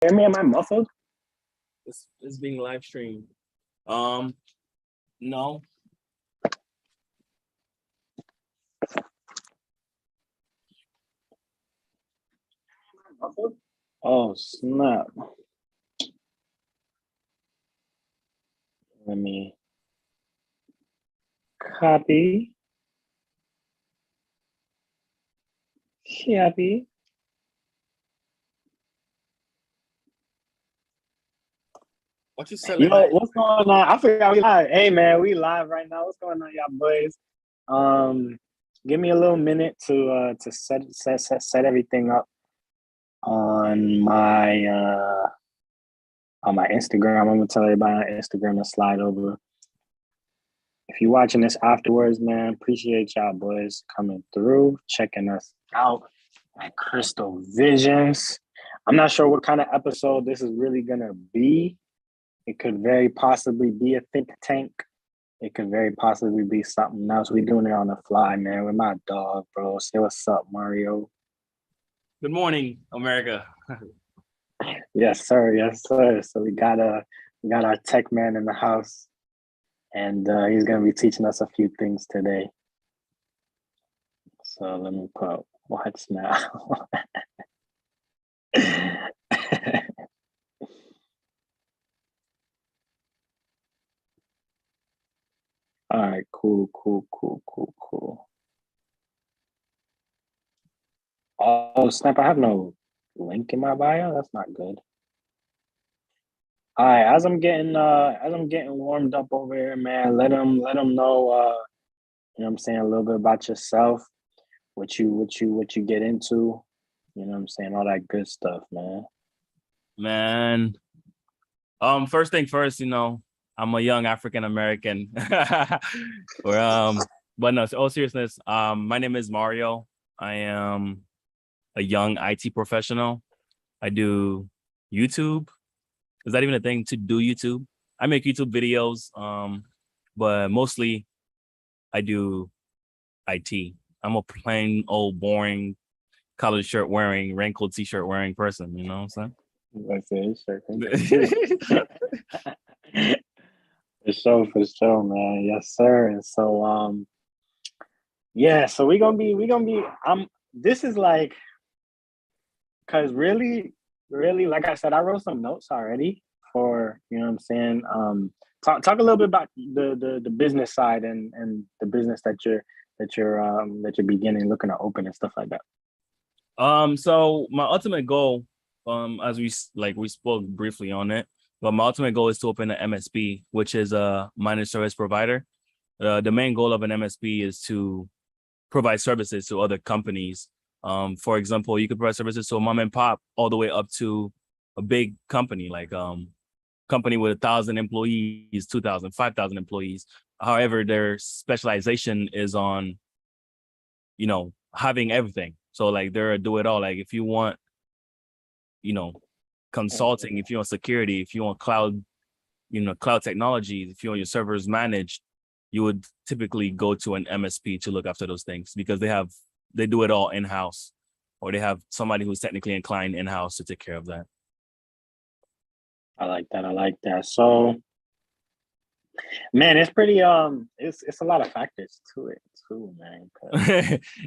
hear me? Am I muffled? It's being live streamed. No. Oh, snap. Let me copy. Copy. What you selling? Yo, what's going on? I forgot we live. Hey man, we live right now. What's going on, y'all boys? Give me a little minute to set everything up on my Instagram. I'm gonna tell everybody on Instagram to slide over. If you're watching this afterwards, man, appreciate y'all boys coming through, checking us out at Crystal Visions. I'm not sure what kind of episode this is really gonna be. It could very possibly be a think tank. It could very possibly be something else. We're doing it on the fly, man, with my dog, bro. Say what's up, Mario. Good morning, America. Yes, sir. Yes, sir. So we got our tech man in the house, and he's gonna be teaching us a few things today. So let me put watch now. All right, cool. Oh, snap, I have no link in my bio. That's not good. All right, as I'm getting warmed up over here, man, let them know you know what I'm saying, a little bit about yourself, what you get into, you know what I'm saying, all that good stuff, man. First thing first, you know, I'm a young African American. But no, all seriousness, my name is Mario. I am a young IT professional. I do YouTube. Is that even a thing to do YouTube? I make YouTube videos, but mostly I do IT. I'm a plain old boring college shirt wearing, wrinkled t-shirt wearing person, you know what I'm saying? For sure, man. Yes, sir. And so yeah, so we're gonna be this is like, because really, like I said, I wrote some notes already for, you know what I'm saying, talk a little bit about the business side and the business that you're beginning, looking to open and stuff like that. So my ultimate goal, as we spoke briefly on it, but my ultimate goal is to open an MSP, which is a managed service provider. The main goal of an MSP is to provide services to other companies. For example, you could provide services to a mom and pop all the way up to a big company, like company with 1,000 employees, 2,000, 5,000 employees. However, their specialization is on, you know, having everything. So like they're a do it all. Like if you want, you know, consulting, if you want security, if you want cloud, you know, cloud technology, if you want your servers managed, you would typically go to an MSP to look after those things because they do it all in-house, or they have somebody who's technically inclined in-house to take care of that. I like that. So, man, it's pretty it's a lot of factors to it too, man.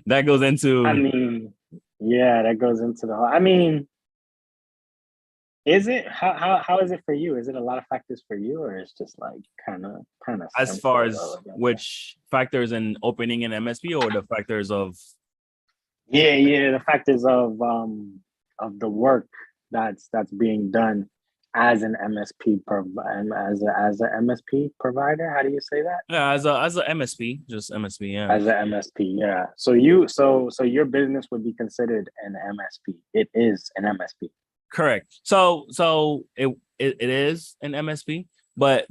That goes into, I mean, yeah, that goes into the whole, I mean, is it how is it for you? Is it a lot of factors for you, or it's just like kind of as far as which factors in opening an MSP, or the factors of the factors of the work that's being done as an MSP as a MSP provider? How do you say that? Yeah, as a MSP, just MSP, yeah. As a MSP, yeah. So your business would be considered an MSP. It is an MSP. Correct. So it is an MSP, but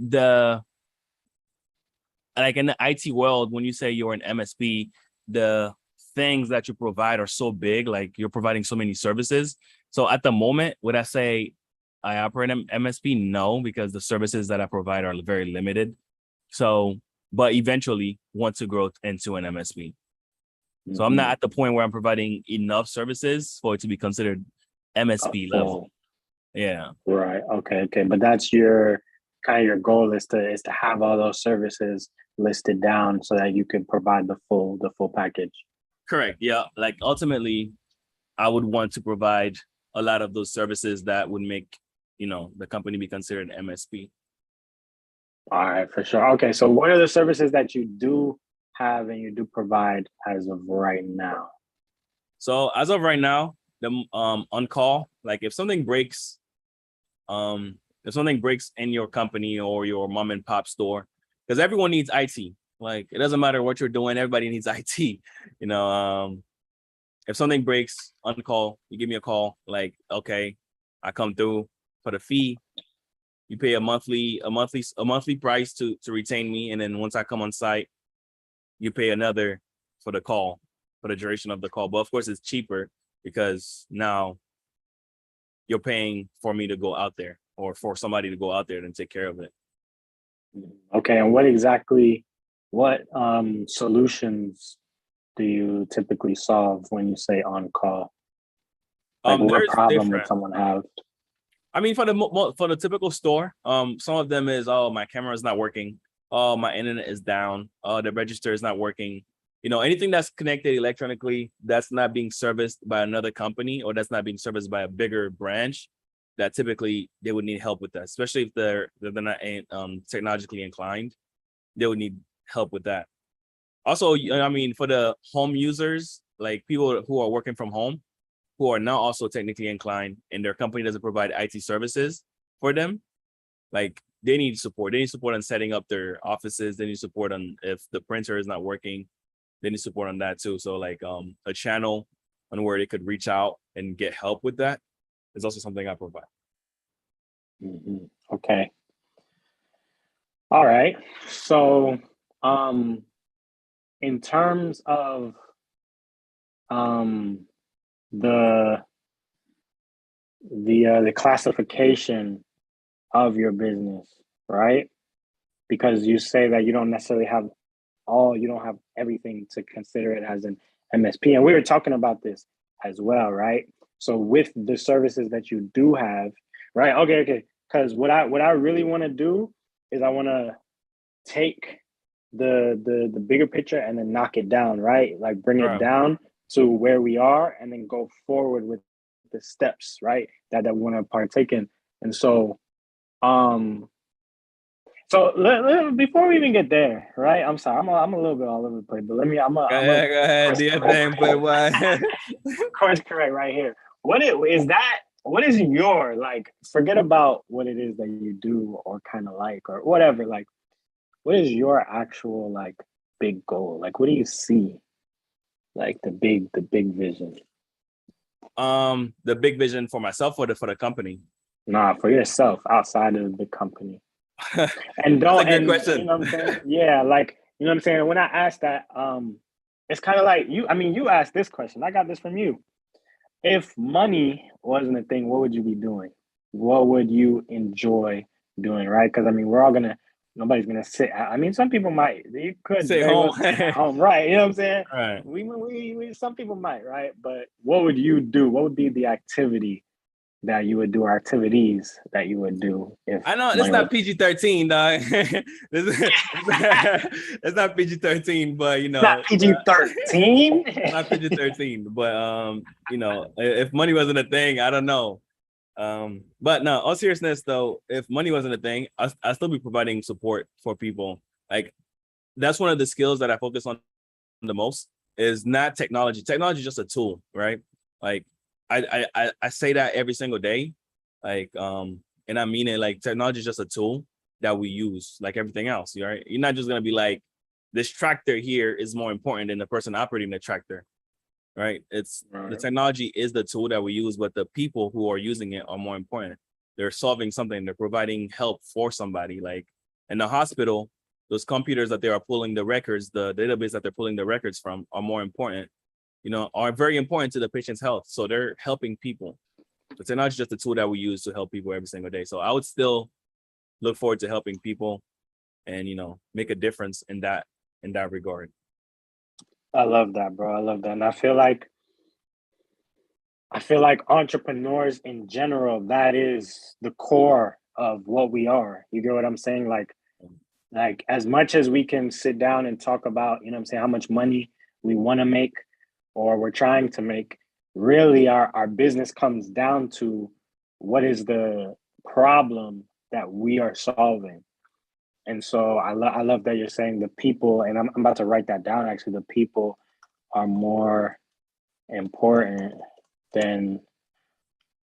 like in the IT world, when you say you're an MSP, the things that you provide are so big, like you're providing so many services. So at the moment, would I say I operate an MSP? No, because the services that I provide are very limited. So, but eventually want to grow into an MSP. Mm-hmm. So I'm not at the point where I'm providing enough services for it to be considered MSP level. Yeah. Right. Okay. But that's your kind of your goal is to have all those services listed down so that you can provide the full package. Correct. Yeah. Like ultimately, I would want to provide a lot of those services that would make, the company be considered MSP. All right, for sure. Okay, so what are the services that you do have and you do provide as of right now? So as of right now, the on call, like if something breaks in your company or your mom and pop store, because everyone needs IT. Like it doesn't matter what you're doing, everybody needs IT. You know, if something breaks on call, you give me a call. Like, okay, I come through for the fee. You pay a monthly price to retain me, and then once I come on site, you pay another for the call, for the duration of the call. But of course, it's cheaper because now you're paying for me to go out there or for somebody to go out there and take care of it. Okay, and what solutions do you typically solve when you say on call? Like what There's problem would different. someone have? I mean, for the typical store, some of them is, oh, my camera is not working. Oh, my internet is down. Oh, the register is not working. Anything that's connected electronically that's not being serviced by another company or that's not being serviced by a bigger branch, that typically they would need help with that, especially if they're not technologically inclined. They would need help with that. Also, I mean, for the home users, like people who are working from home, who are not also technically inclined and their company doesn't provide IT services for them, like they need support. They need support on setting up their offices. They need support on if the printer is not working. They need support on that too. So like a channel on where they could reach out and get help with that is also something I provide. Okay. All right. So, in terms of um the the classification of your business, right? Because you say that you don't necessarily have you don't have everything to consider it as an MSP. And we were talking about this as well, right? So with the services that you do have, right? Okay. Because what I really want to do is I want to take the bigger picture and then knock it down, right? Like bring it Right. down to where we are and then go forward with the steps, right? That we want to partake in. And um before we even get there, right? I'm sorry, I'm a little bit all over the place, but let me I'm a Go ahead, do your thing, Playboy. course correct right here. What is your like? Forget about what it is that you do or kind of like or whatever. Like, what is your actual like big goal? Like, what do you see? Like the big vision. The big vision for myself or for the company. Nah, for yourself outside of the company. And That's a don't good and you question. know what I'm saying? Yeah, like you know what I'm saying. When I asked that, it's kind of like you. I mean, you asked this question. I got this from you. If money wasn't a thing, what would you be doing? What would you enjoy doing? Right? Because I mean, we're all gonna. Nobody's gonna sit. I mean, some people might. You could Stay very well home. sit at home, right? You know what I'm saying? All right. We some people might, right? But what would you do? What would be the activity that you would do, or activities that you would do if I know it's money not was? PG-13, dog. It's not PG-13, but Not PG-13. it's not PG-13. But if money wasn't a thing, I don't know. But no, all seriousness though, if money wasn't a thing, I still be providing support for people. Like that's one of the skills that I focus on the most is not technology. Technology is just a tool, right? Like I say that every single day. Like and I mean it, like technology is just a tool that we use like everything else, right? You're not just gonna be like this tractor here is more important than the person operating the tractor, right? It's the Right. technology is the tool that we use, but the people who are using it are more important. They're solving something, they're providing help for somebody. Like in the hospital, those computers that they are pulling the records, the database that they're pulling the records from are more important, are very important to the patient's health. So they're helping people. The technology is just a tool that we use to help people every single day. So I would still look forward to helping people and make a difference in that regard. I love that, bro. I love that. And I feel like I feel like entrepreneurs in general, that is the core of what we are. You get what I'm saying? Like as much as we can sit down and talk about, you know what I'm saying, how much money we want to make or we're trying to make, really our business comes down to what is the problem that we are solving. And so I love that you're saying the people, and I'm about to write that down actually, the people are more important than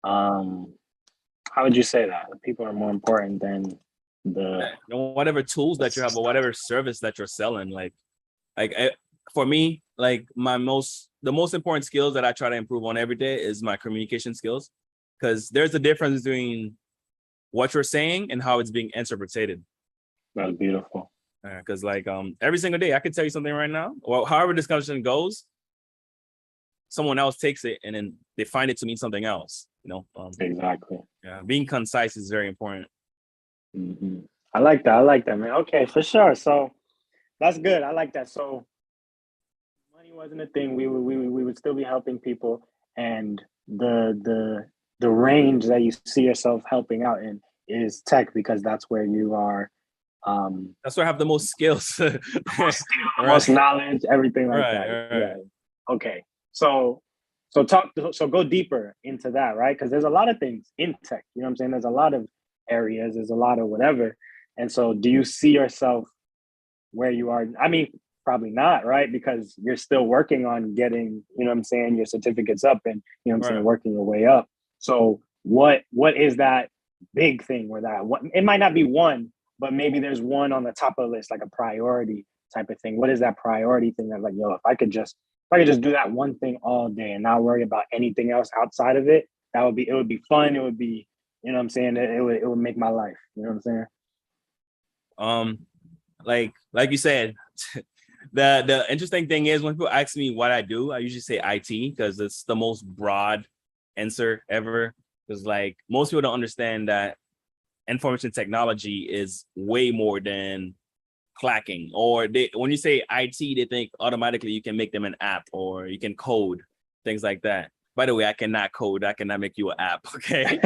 how would you say that? The people are more important than the whatever tools that you have or whatever service that you're selling. For me, like the most important skills that I try to improve on every day is my communication skills, because there's a difference between what you're saying and how it's being interpreted. That's beautiful. Because every single day I could tell you something right now, well, however this conversation goes, someone else takes it and then they find it to mean something else, Exactly. Yeah, being concise is very important. Mm-hmm. I like that, man. Okay, for sure. So that's good. I like that. So money wasn't a thing. We would still be helping people, and the range that you see yourself helping out in is tech, because that's where you are. That's where I have the most skills, Most knowledge, everything like right, that. right. Yeah. Okay. So go deeper into that, right? Because there's a lot of things in tech. You know what I'm saying? There's a lot of areas. There's a lot of whatever. And so, do you see yourself where you are? I mean, probably not, right? Because you're still working on getting, you know what I'm saying, your certificates up, and you know what I'm saying, working your way up. So what is that big thing where that what it might not be one, but maybe there's one on the top of the list, like a priority type of thing. What is that priority thing that's like, yo, if I could just do that one thing all day and not worry about anything else outside of it, it would be fun. It would be, you know what I'm saying, it would make my life. You know what I'm saying? Like you said, the interesting thing is when people ask me what I do, I usually say IT, because it's the most broad answer ever. Because like most people don't understand that information technology is way more than clacking. Or when you say IT, they think automatically you can make them an app or you can code, things like that. By the way, I cannot code. I cannot make you an app. Okay.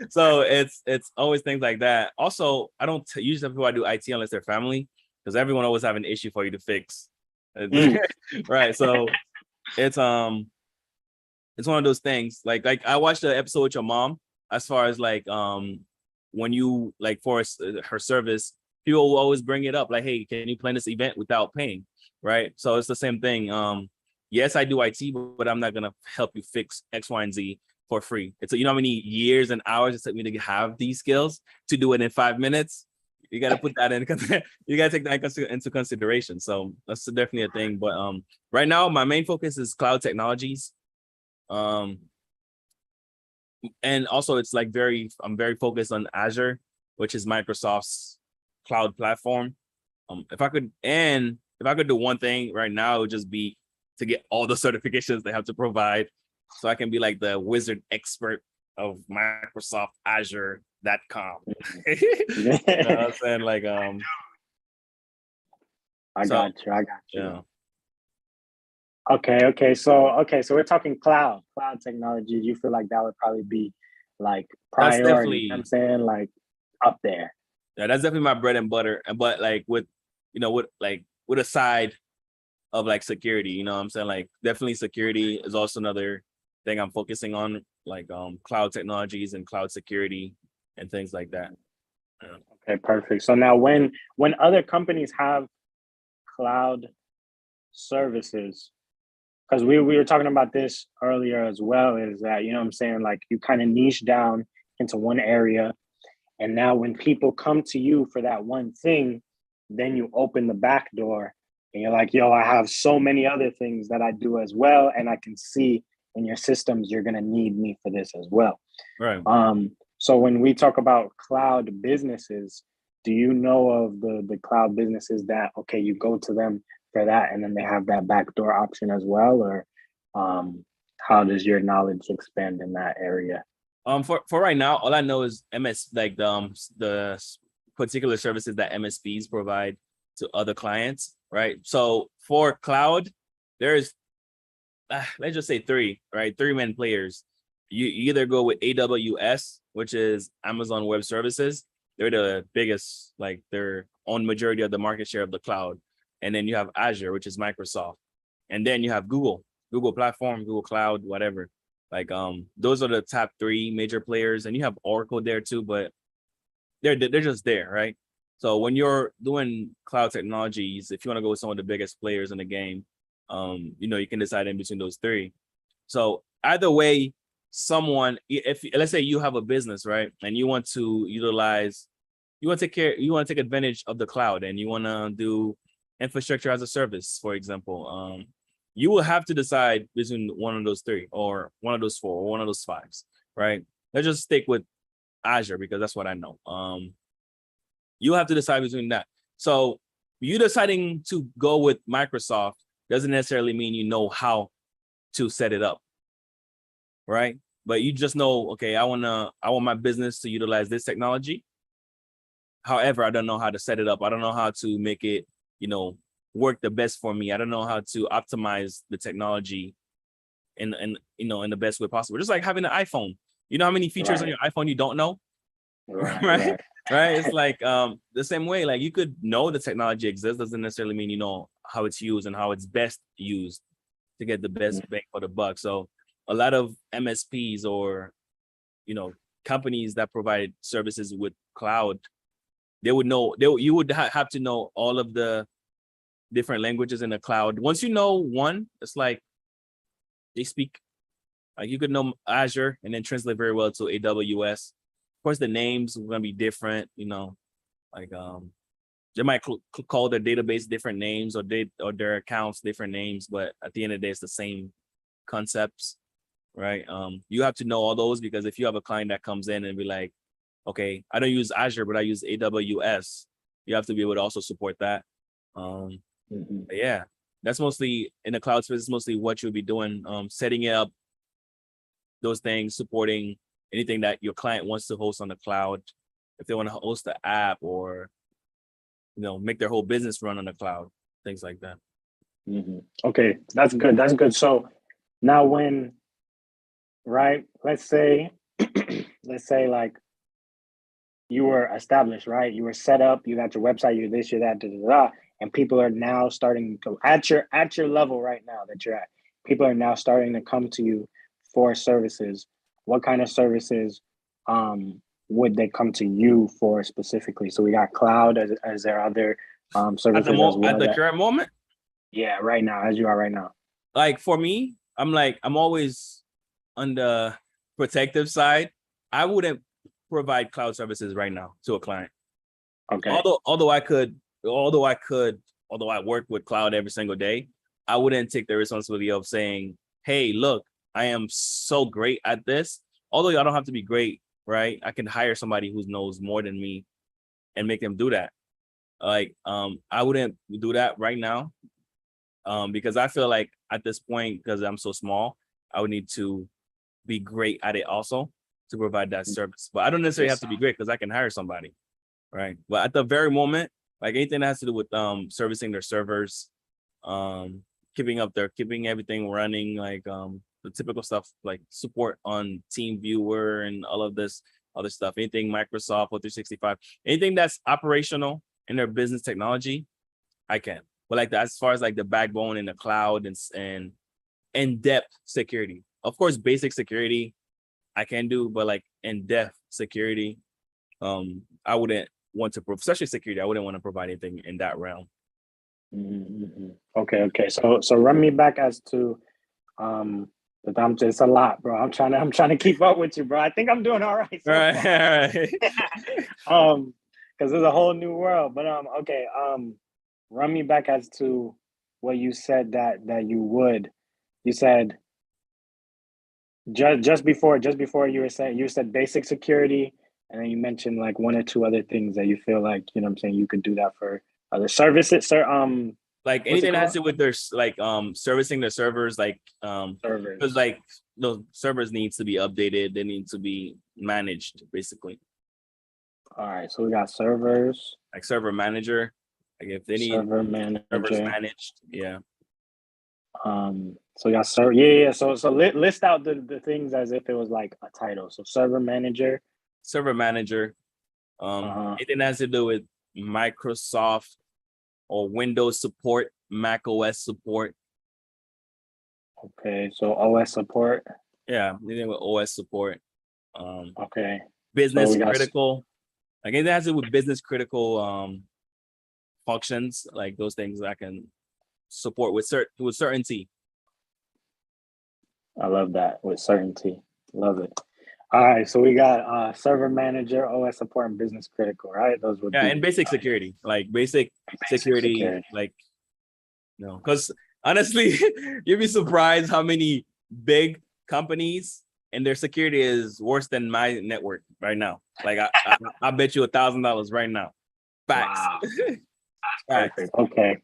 So it's always things like that. Also, I don't usually tell people I do IT unless they're family, because everyone always have an issue for you to fix. Right. So it's one of those things. Like I watched the episode with your mom, as far as when you like for her service, people will always bring it up like, hey, can you plan this event without paying? Right. So it's the same thing. Yes, I do IT, but I'm not gonna help you fix X, Y, and Z for free. It's you know how many years and hours it took me to have these skills to do it in 5 minutes. You got to put that in. You got to take that into consideration. So that's definitely a thing. But right now, my main focus is cloud technologies. And also it's like I'm very focused on Azure, which is Microsoft's cloud platform. If I could do one thing right now, it would just be to get all the certifications they have to provide, so I can be like the wizard expert of Microsoft Azure.com. You know what I'm saying? I got you. Yeah. Okay. So we're talking cloud technology. Do you feel like that would probably be like priority? That's definitely, you know what I'm saying, like up there. Yeah, that's definitely my bread and butter. But like with a side of like security, you know what I'm saying? Like definitely security is also another thing I'm focusing on, like cloud technologies and cloud security and things like that. Yeah. Okay, perfect. So now when other companies have cloud services, because we were talking about this earlier as well, is that, you know what I'm saying, like you kind of niche down into one area, and now when people come to you for that one thing, then you open the back door and you're like, yo, I have so many other things that I do as well, and I can see in your systems you're going to need me for this as well. Right. So when we talk about cloud businesses, do you know of the cloud businesses that, okay, you go to them for that and then they have that backdoor option as well? Or how does your knowledge expand in that area? For right now, all I know is the particular services that MSPs provide to other clients, right? So for cloud, there's let's just say three, right? Three-man players. You either go with AWS, which is Amazon Web Services. They're the biggest, like they're own majority of the market share of the cloud. And then you have Azure, which is Microsoft. And then you have Google platform, Google Cloud, whatever. Like those are the top three major players. And you have Oracle there too, but they're just there, right? So when you're doing cloud technologies, if you want to go with some of the biggest players in the game, you can decide in between those three. So either way, if let's say you have a business, right, and you want to utilize, you want to take advantage of the cloud, and you want to do infrastructure as a service, for example, you will have to decide between one of those three, or one of those four, or one of those fives, right? Let's just stick with Azure because that's what I know. You have to decide between that. So you deciding to go with Microsoft doesn't necessarily mean you know how to set it up, right? But you just know, okay, I want my business to utilize this technology. However, I don't know how to set it up. I don't know how to make it, work the best for me. I don't know how to optimize the technology in the best way possible. Just like having an iPhone. You know how many features on your iPhone you don't know? Right? Right. It's like the same way, like you could know the technology exists, doesn't necessarily mean you know how it's used and how it's best used to get the best bang for the buck. So a lot of MSPs or companies that provide services with cloud, they would know you would have to know all of the different languages in the cloud. Once you know one, it's like they speak, like you could know Azure and then translate very well to AWS. Of course, the names are gonna be different, like they might call their database different names, or their accounts different names, but at the end of the day, it's the same concepts, right? You have to know all those, because if you have a client that comes in and be like, okay, I don't use Azure, but I use AWS, you have to be able to also support that. But yeah, that's mostly in the cloud space. It's mostly what you'll be doing, setting it up, those things, supporting anything that your client wants to host on the cloud. If they want to host the app, or make their whole business run on the cloud, things like that. Okay, that's good. That's good. So now let's say like you were established, right? You were set up, you got your website, you're this, you're that, and people are now starting to at your level right now that you're at. People are now starting to come to you for services. What kind of services would they come to you for specifically? So we got cloud. As there other services as well? At the current moment? Yeah, right now, as you are right now. Like for me, I'm always on the protective side. I wouldn't provide cloud services right now to a client. Okay. Although I work with cloud every single day, I wouldn't take the responsibility of saying, hey, look, I am so great at this. Although I don't have to be great, right? I can hire somebody who knows more than me and make them do that. Like, I wouldn't do that right now. Because I feel like at this point, because I'm so small, I would need to be great at it also to provide that service. But I don't necessarily have to be great, because I can hire somebody, right? But at the very moment, like anything that has to do with servicing their servers, keeping everything running, like the typical stuff like support on TeamViewer and all of this other stuff, anything Microsoft or 365, anything that's operational in their business technology, I can. But like as far as like the backbone in the cloud and in-depth security, of course, basic security I can do, but like in-depth security, I wouldn't want to, especially security, I wouldn't want to provide anything in that realm. Okay. So run me back as to but I'm just a lot, bro. I'm trying to keep up with you, bro. I think I'm doing all right so far. Because there's a whole new world. But okay. Run me back as to what you said that you would. You said just before you said basic security, and then you mentioned like one or two other things that you feel like, what I'm saying, you could do that for other services, sir. Like anything that has to do with their like servicing their servers, like servers. because like those servers needs to be updated, they need to be managed basically. All right, so we got servers, like server manager, like if they need server manager, servers managed, yeah. So y'all serve, yeah. So list out the things as if it was like a title. So server manager. server manager, Uh-huh. anything that has to do with Microsoft or Windows support, Mac OS support. Okay. So OS support. Yeah, anything with OS support. Okay. So Business we got critical. Like anything that has to do with business critical functions, like those things I can support with certainty. I love that with certainty. Love it. All right. So we got server manager, OS support, and business critical, right? Those would Yeah, be and basic security, like basic basic security, security. like because honestly, you'd be surprised how many big companies and their security is worse than my network right now. Like I bet you $1,000 right now. Facts. Wow. Facts. Perfect. Okay.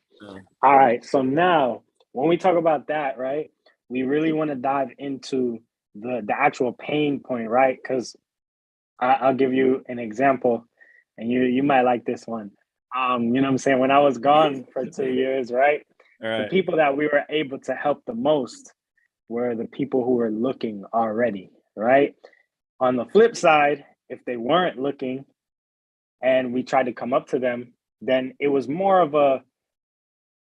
All right. So now when we talk about that, right, we really want to dive into the actual pain point, right? Because I'll give you an example, and you might like this one. You know what I'm saying? When I was gone for 2 years, right? All The right. people that we were able to help the most were the people who were looking already, right? On the flip side, if they weren't looking and we tried to come up to them, then it was more of a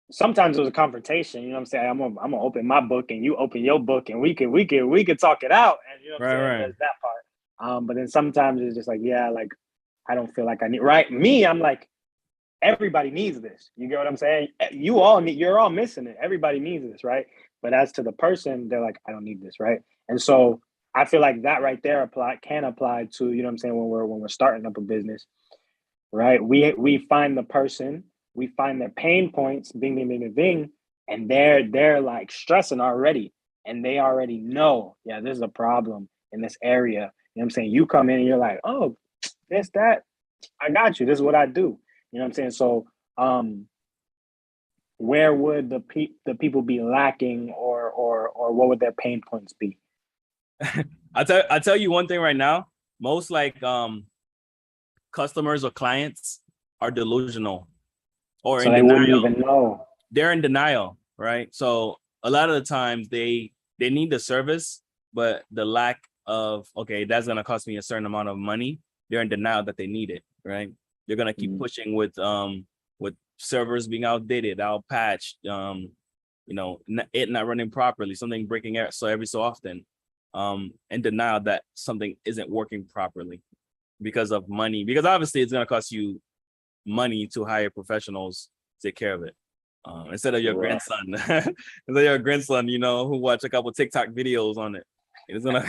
sometimes it was a confrontation. You know what I'm saying? I'm gonna open my book and you open your book and we could talk it out. And you know what I'm Right, saying? right. There's that part. But then sometimes it's just like, yeah, like I don't feel like I need right. Me, I'm like, everybody needs this. You get what I'm saying? You're all missing it. Everybody needs this, right? But as to the person, they're like, I don't need this, right? And so I feel like that right there can apply to, you know what I'm saying, when we're starting up a business, right? We find the person, we find their pain points, bing, bing, bing, bing, bing, and they're like stressing already, and they already know, yeah, this is a problem in this area. You know what I'm saying? You come in and you're like, oh, this, that, I got you. This is what I do. You know what I'm saying? So, where would the people be lacking, or what would their pain points be? I'll tell you one thing right now. Most like customers or clients are delusional or So in they wouldn't denial. even know. They're in denial, right? So a lot of the times they need the service, but the lack of okay, that's gonna cost me a certain amount of money. They're in denial that they need it, right? They're gonna keep pushing with servers being outdated, outpatched, it not running properly, something breaking out so every so often, in denial that something isn't working properly because of money. Because obviously it's gonna cost you money to hire professionals to take care of it. Instead of your Right. grandson, instead of your grandson, who watch a couple TikTok videos on it. It's gonna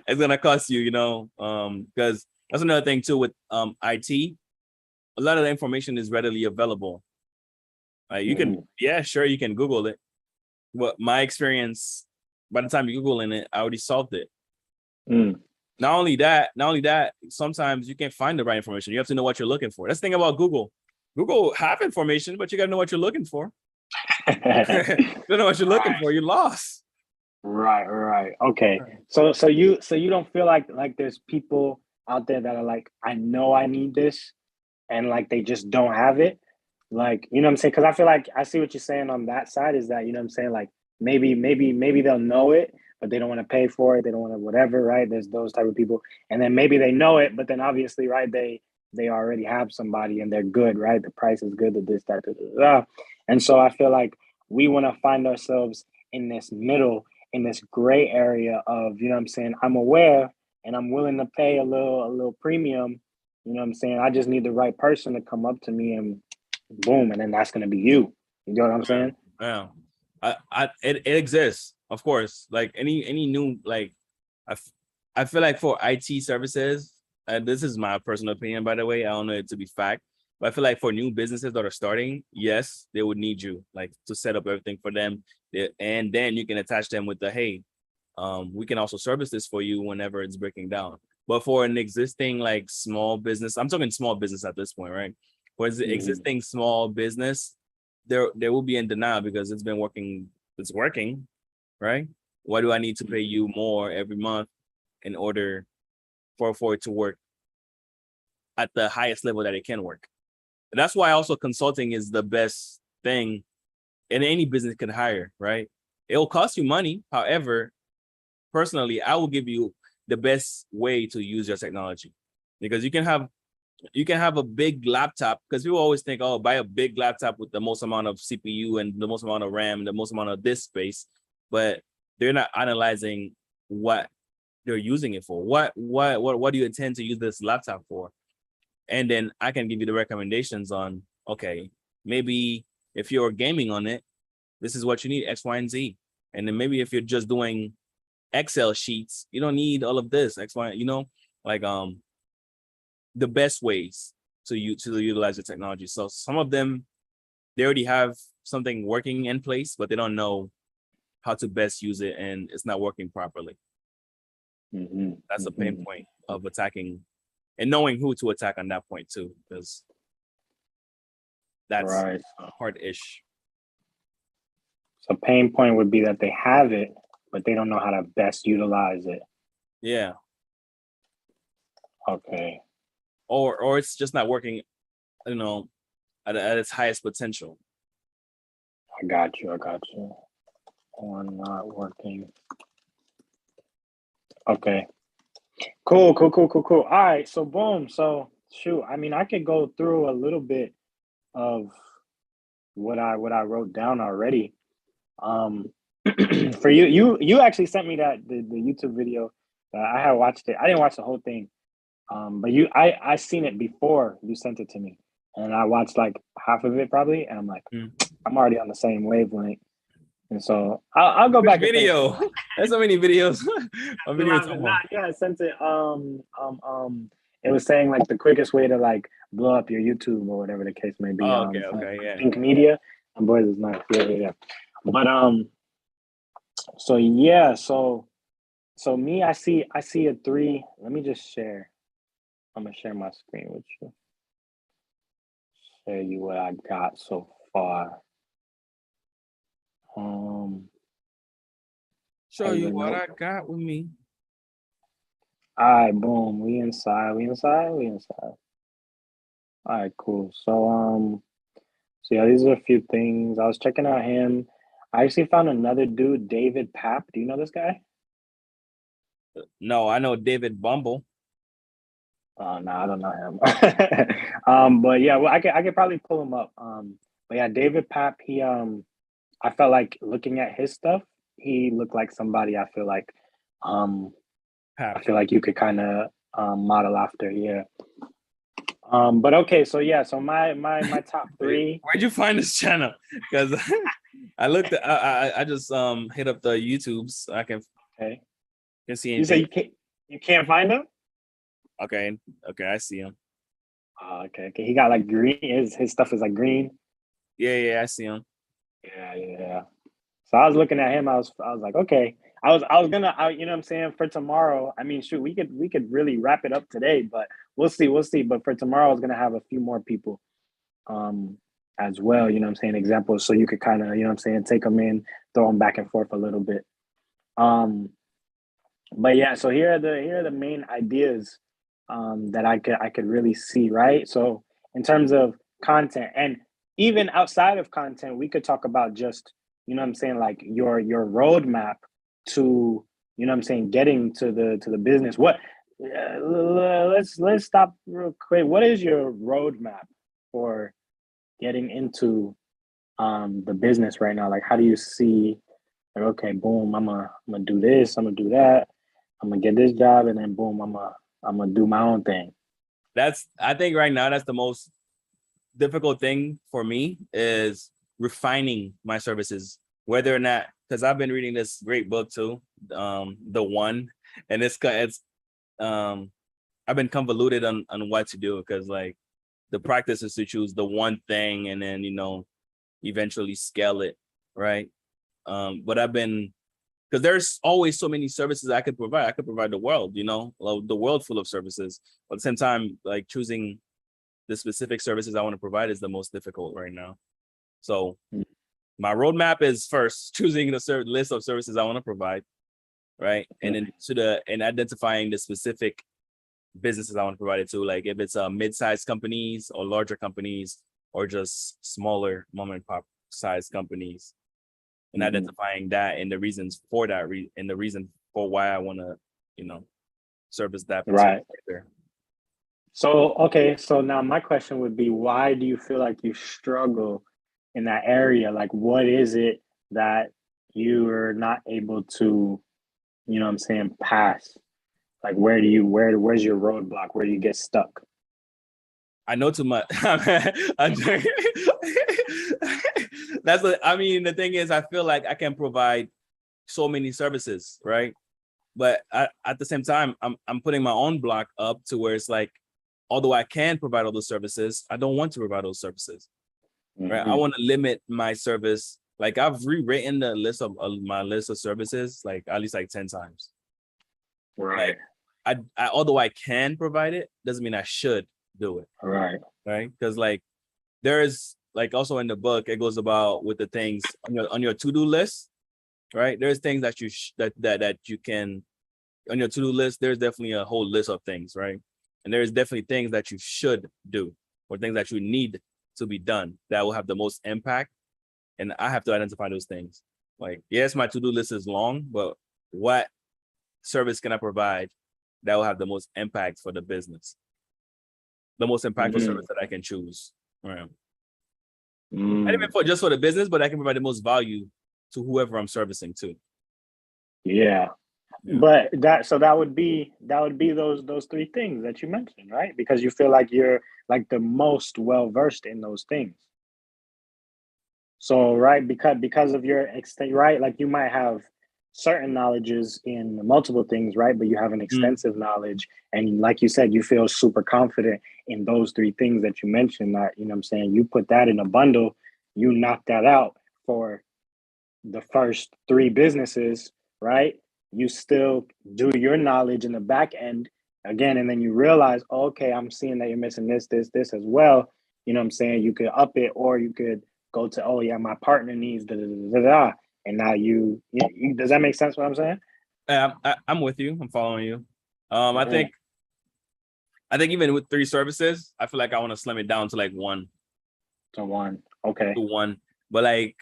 it's gonna cost you, because that's another thing too with IT. A lot of the information is readily available. You can, yeah, sure, you can Google it. But my experience, by the time you're Googling it, I already solved it. Mm. Not only that, sometimes you can't find the right information. You have to know what you're looking for. That's the thing about Google. Google have information, but you gotta know what you're looking for. You don't know what you're looking for, you're lost. Right. Okay. So you don't feel like there's people out there that are like, I know I need this, and like they just don't have it. Like, you know what I'm saying? Because I feel like I see what you're saying on that side is that, you know what I'm saying? Like maybe they'll know it, but they don't want to pay for it. They don't want to whatever, right? There's those type of people. And then maybe they know it, but then obviously, right, they already have somebody and they're good, right? The price is good, the this, that, da, da, da. And so I feel like we want to find ourselves in this middle, in this gray area of, you know what I'm saying? I'm aware and I'm willing to pay a little premium. You know what I'm saying? I just need the right person to come up to me and boom, and then that's gonna be you. You know what I'm saying? Yeah. It exists, of course. Like any new like I feel like for IT services, this is my personal opinion, by the way. I don't know it to be fact, but I feel like for new businesses that are starting, yes, they would need you like to set up everything for them, and then you can attach them with the hey, we can also service this for you whenever it's breaking down. But for an existing like small business, I'm talking small business at this point, right? For the existing small business, there will be in denial because it's been working, it's working, right? Why do I need to pay you more every month in order for it to work at the highest level that it can work? And that's why also consulting is the best thing in any business can hire, right? It'll cost you money. However, personally, I will give you the best way to use your technology, because you can have a big laptop, because people always think, oh, buy a big laptop with the most amount of CPU and the most amount of RAM, the most amount of disk space, but they're not analyzing what they're using it for. What do you intend to use this laptop for? And then I can give you the recommendations on, okay, maybe if you're gaming on it, this is what you need, X, Y, and Z. And then maybe if you're just doing Excel sheets, you don't need all of this, X, Y, like the best ways to utilize the technology. So some of them, they already have something working in place, but they don't know how to best use it, and it's not working properly. That's a pain point of attacking, and knowing who to attack on that point too, because that's right. hard-ish. So pain point would be that they have it, but they don't know how to best utilize it. Yeah. Okay. Or it's just not working, at its highest potential. I got you. Or not working. Okay. Cool. All right. So boom. So shoot. I mean, I could go through a little bit of what I wrote down already. For you actually sent me the YouTube video. I had watched it. I didn't watch the whole thing. But I seen it before you sent it to me, and I watched like half of it probably, and I'm like, I'm already on the same wavelength, and so I'll go back. Video. There's so many videos. I sent it. It was saying like the quickest way to like blow up your YouTube or whatever the case may be. Oh, okay, yeah. Think Media. And boys is nice. Yeah. But so yeah, so me, I see a 3. Let me just share. I'm gonna share my screen with you. Show you what I got so far. Show you what I got with me. All right, boom. We inside. All right, cool. So yeah, these are a few things. I was checking out him. I actually found another dude, David Papp. Do you know this guy? No, I know David Bumble. No, I don't know him. But yeah, well, I could probably pull him up. But yeah, David Papp, he I felt like looking at his stuff, he looked like somebody I feel like you could kind of model after, yeah. But okay, so yeah, so my top 3. Where'd you find this channel? Because I looked at I just hit up the YouTubes so I can see anything. You say you can't find him? Okay, I see him. Okay. He got like green. His stuff is like green. Yeah, I see him. Yeah. So I was looking at him. I was like, okay. I was gonna, you know what I'm saying, for tomorrow. I mean, shoot, we could really wrap it up today, but we'll see. But for tomorrow, I was gonna have a few more people, as well. You know what I'm saying, examples, so you could kind of, you know what I'm saying, take them in, throw them back and forth a little bit. But yeah, so here are the main ideas that I could really see, right? So in terms of content, and even outside of content, we could talk about just, you know what I'm saying, like your roadmap to, you know what I'm saying, getting to the business. What let's stop real quick. What is your roadmap for getting into the business right now? Like, how do you see, like, okay, boom, I'm gonna do this, I'm gonna do that, I'm gonna get this job, and then boom, I'm gonna do my own thing. I think right now that's the most difficult thing for me, is refining my services, whether or not, because I've been reading this great book too, The One, and it's I've been convoluted on what to do, because like the practice is to choose the one thing and then, eventually scale it, right? But I've been, because there's always so many services I could provide. I could provide the world, the world full of services. But at the same time, like choosing the specific services I want to provide is the most difficult right now. So my roadmap is first choosing the list of services I want to provide, right? And then identifying the specific businesses I want to provide it to, like if it's mid-sized companies or larger companies or just smaller mom and pop size companies. and identifying that and the reasons for that and the reason for why I want to, service that. Right. There. So, okay. So now my question would be, why do you feel like you struggle in that area? Like, what is it that you are not able to, pass? Like, where's your roadblock? Where do you get stuck? I know too much. The thing is, I feel like I can provide so many services, right? But at the same time, I'm putting my own block up to where it's like, although I can provide all those services, I don't want to provide those services, right? I want to limit my service. Like I've rewritten the list of my list of services, like at least like 10 times. Right. Like, I although I can provide it, doesn't mean I should do it. Right. Right. Because like there's like also in the book, it goes about with the things on your to-do list, right? There's things that you that you can on your to-do list. There's definitely a whole list of things, right? And there's definitely things that you should do or things that you need to be done that will have the most impact. And I have to identify those things. Like, yes, my to-do list is long, but what service can I provide that will have the most impact for the business? The most impactful service that I can choose. Right. Not even for the business, but I can provide the most value to whoever I'm servicing to. Yeah. But that would be those three things that you mentioned, right? Because you feel like you're like the most well versed in those things. So right, because of your extent, right? Like you might have certain knowledges in multiple things, right? But you have an extensive knowledge, and like you said, you feel super confident in those three things that you mentioned. That you put that in a bundle, you knock that out for the first three businesses, right? You still do your knowledge in the back end again, and then you realize, okay, I'm seeing that you're missing this as well. You could up it, or you could go to, oh yeah, my partner needs da. And now you does that make sense what I'm saying? I'm with you. I'm following you. I think even with three services, I feel like I want to slim it down to like one. To one. Okay. To one. But like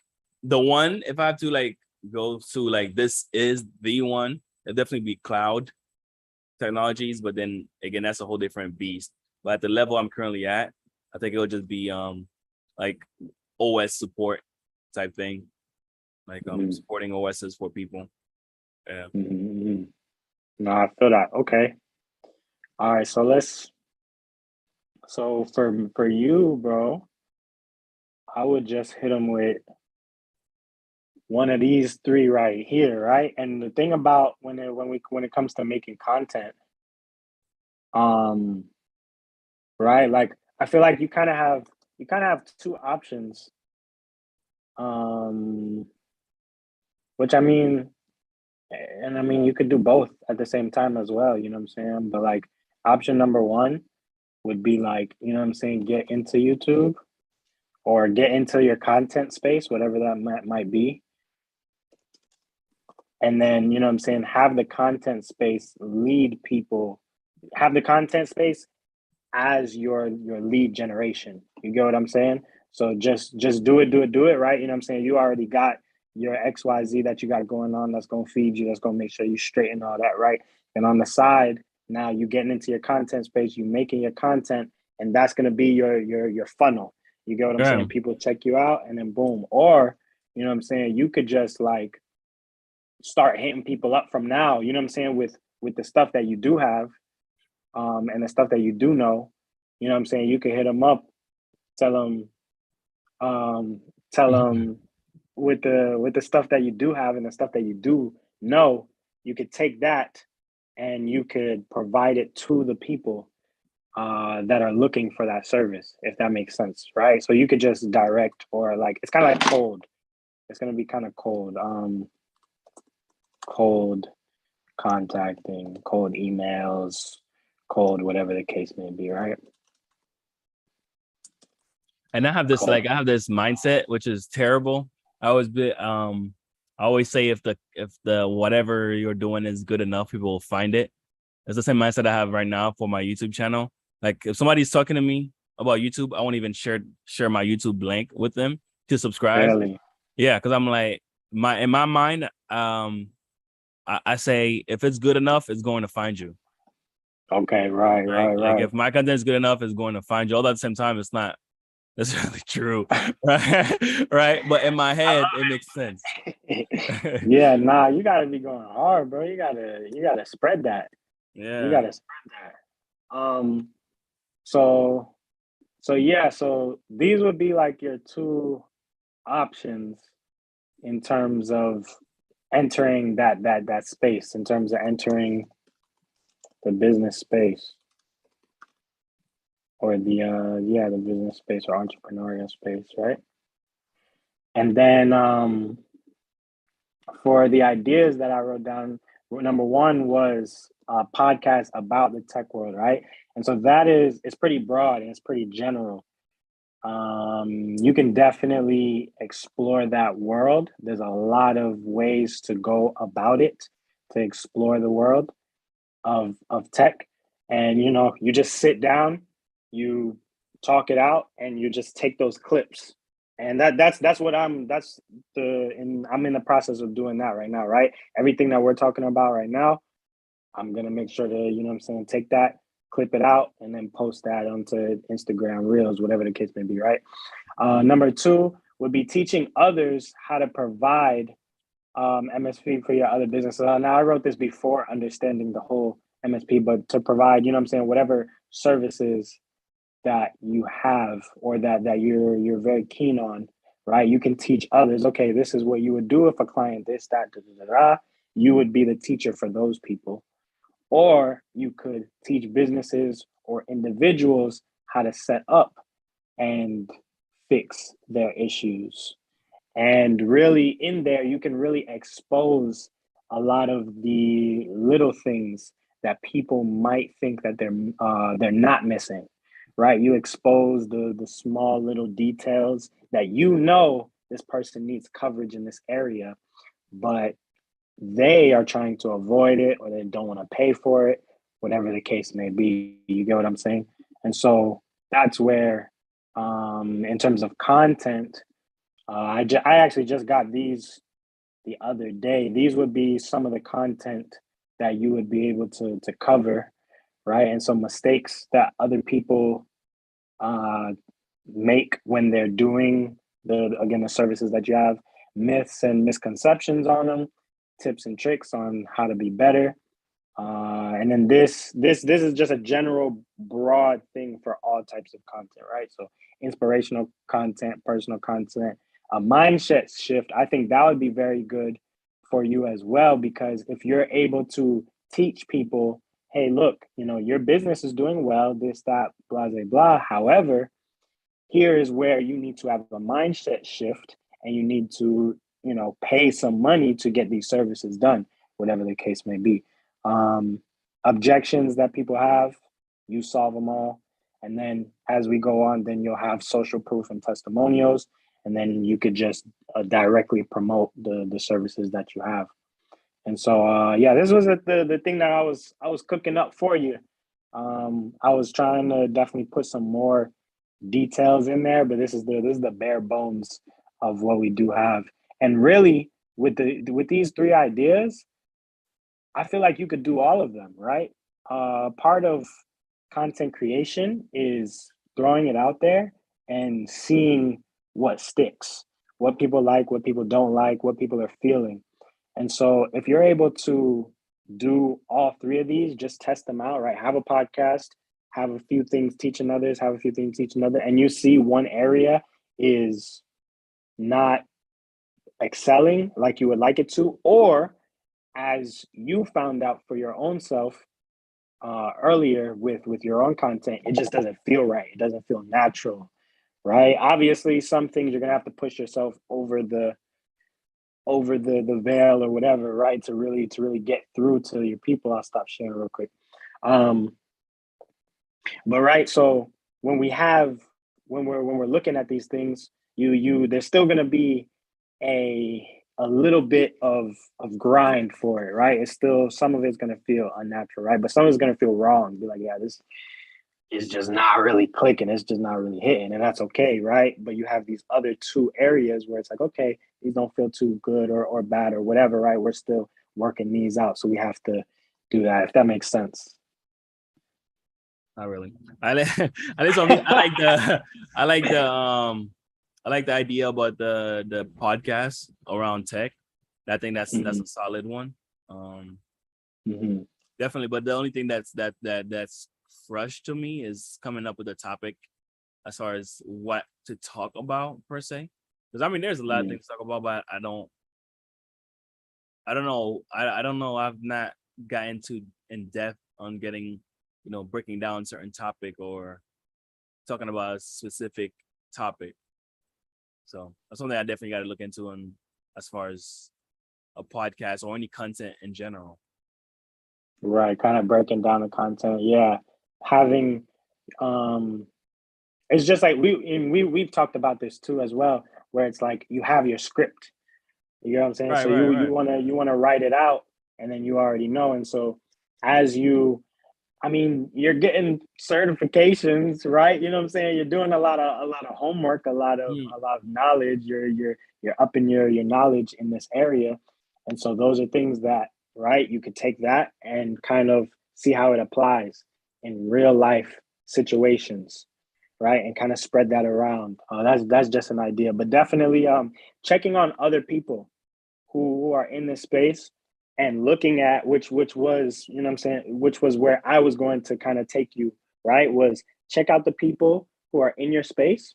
the one, if I have to like go to like this is the one, it'll definitely be cloud technologies. But then again, that's a whole different beast. But at the level I'm currently at, I think it'll just be like OS support type thing. Like supporting OSs for people. Yeah. No, I feel that. Okay. All right. So for you, bro, I would just hit them with one of these three right here, right? And the thing about when it comes to making content, right? Like I feel like you kind of have two options. Which you could do both at the same time as well, you know what I'm saying? But like option number one would be like, get into YouTube or get into your content space, whatever that might be. And then, have the content space lead people, have the content space as your lead generation. You get what I'm saying? So just do it, right? You know what I'm saying? You already got your XYZ that you got going on that's going to feed you, that's going to make sure you straighten all that, right? And on the side, now you getting into your content space, you making your content, and that's going to be your funnel. You get what I'm saying? People check you out and then boom. Or, you know what I'm saying? You could just like start hitting people up from now, you know what I'm saying? With the stuff that you do have, and the stuff that you do know, you know what I'm saying? You could hit them up, tell them with the stuff that you do have and the stuff that you do know, you could take that and you could provide it to the people that are looking for that service, if that makes sense, right? So you could just direct, or like it's kind of like cold. It's gonna be kind of cold, cold contacting, cold emails, cold whatever the case may be, right? And I have this mindset, which is terrible. I always say if the whatever you're doing is good enough, people will find it. It's the same mindset I have right now for my YouTube channel. Like if somebody's talking to me about YouTube, I won't even share my YouTube link with them to subscribe. Really? Yeah, because I'm like, in my mind, I say if it's good enough, it's going to find you. Okay, right. Like if my content is good enough, it's going to find you. Although at the same time, it's not necessarily true, right? Right. But in my head, it makes sense. Yeah, nah, you gotta be going hard, bro. You gotta spread that. You Yeah. gotta spread that. So yeah, so these would be like your two options in terms of entering that space, in terms of entering the business space, or the business space or entrepreneurial space, right? And then for the ideas that I wrote down, number one was a podcast about the tech world, right? And so it's pretty broad and it's pretty general. You can definitely explore that world. There's a lot of ways to go about it, to explore the world of tech. And you just sit down, you talk it out, and you just take those clips. And that's what I'm in the process of doing that right now, right? Everything that we're talking about right now, I'm gonna make sure to, what I'm saying, take that, clip it out, and then post that onto Instagram Reels, whatever the case may be, right? Number two would be teaching others how to provide MSP for your other businesses. Now, I wrote this before understanding the whole MSP, but to provide, what I'm saying, whatever services that you have or that you're very keen on, right? You can teach others. Okay, this is what you would do if a client this, that, da, da, da, da. You would be the teacher for those people, or you could teach businesses or individuals how to set up and fix their issues. And really, in there, you can really expose a lot of the little things that people might think that they're not missing, right? You expose the small little details that this person needs coverage in this area, but they are trying to avoid it, or they don't want to pay for it, whatever the case may be. You get what I'm saying? And so that's where, in terms of content, I actually just got these the other day. These would be some of the content that you would be able to cover, right? And some mistakes that other people uh, make when they're doing the services that you have, myths and misconceptions on them, tips and tricks on how to be better. And then this is just a general broad thing for all types of content, right? So inspirational content, personal content, a mindset shift. I think that would be very good for you as well, because if you're able to teach people, hey, look, your business is doing well, this, that, blah, blah, blah. However, here is where you need to have a mindset shift, and you need to, pay some money to get these services done, whatever the case may be. Um, Objections that people have, you solve them all. And then as we go on, then you'll have social proof and testimonials. And then you could just directly promote the services that you have. And so, yeah, this was the thing that I was cooking up for you. I was trying to definitely put some more details in there, but this is the bare bones of what we do have. And really, with these three ideas, I feel like you could do all of them, right? Part of content creation is throwing it out there and seeing what sticks, what people like, what people don't like, what people are feeling. And so if you're able to do all three of these, just test them out, right? Have a podcast, have a few things teaching others, have a few things teaching others, and you see one area is not excelling like you would like it to, or as you found out for your own self earlier with your own content, it just doesn't feel right. It doesn't feel natural, right? Obviously, some things you're gonna have to push yourself over the veil or whatever, right? To really get through to your people. I'll stop sharing real quick. Um, but right, so when we have when we're looking at these things, there's still gonna be a little bit of grind for it, right? It's still, some of it's gonna feel unnatural, right? But some of it's gonna feel wrong. Be like, yeah, is just not really clicking. It's just not really hitting, and that's okay, right? But you have these other two areas where it's like, okay, these don't feel too good or bad or whatever, right? We're still working these out, so we have to do that, if that makes sense. Not really. At least for me, I like the I like the idea about the podcast around tech. I think that's a solid one. Mm-hmm. Definitely, but the only thing that's fresh to me is coming up with a topic as far as what to talk about per se. Because I mean, there's a lot of things to talk about, but I don't know. I don't know. I've not gotten too in depth on getting, breaking down certain topic or talking about a specific topic. So that's something I definitely got to look into, and as far as a podcast or any content in general. Right, kind of breaking down the content. Yeah, having it's just like we've talked about this too as well, where it's like you have your script. You know what I'm saying? Right, So right, you right. you wanna write it out, and then you already know. And so as you, I mean, you're getting certifications, right? You know what I'm saying? You're doing a lot of homework, a lot of knowledge. You're upping your knowledge in this area. And so those are things that, right, you could take that and kind of see how it applies in real life situations, right? And kind of spread that around. That's just an idea, but definitely checking on other people who are in this space and looking at which was, you know what I'm saying, which was where I was going to kind of take you, right? Was check out the people who are in your space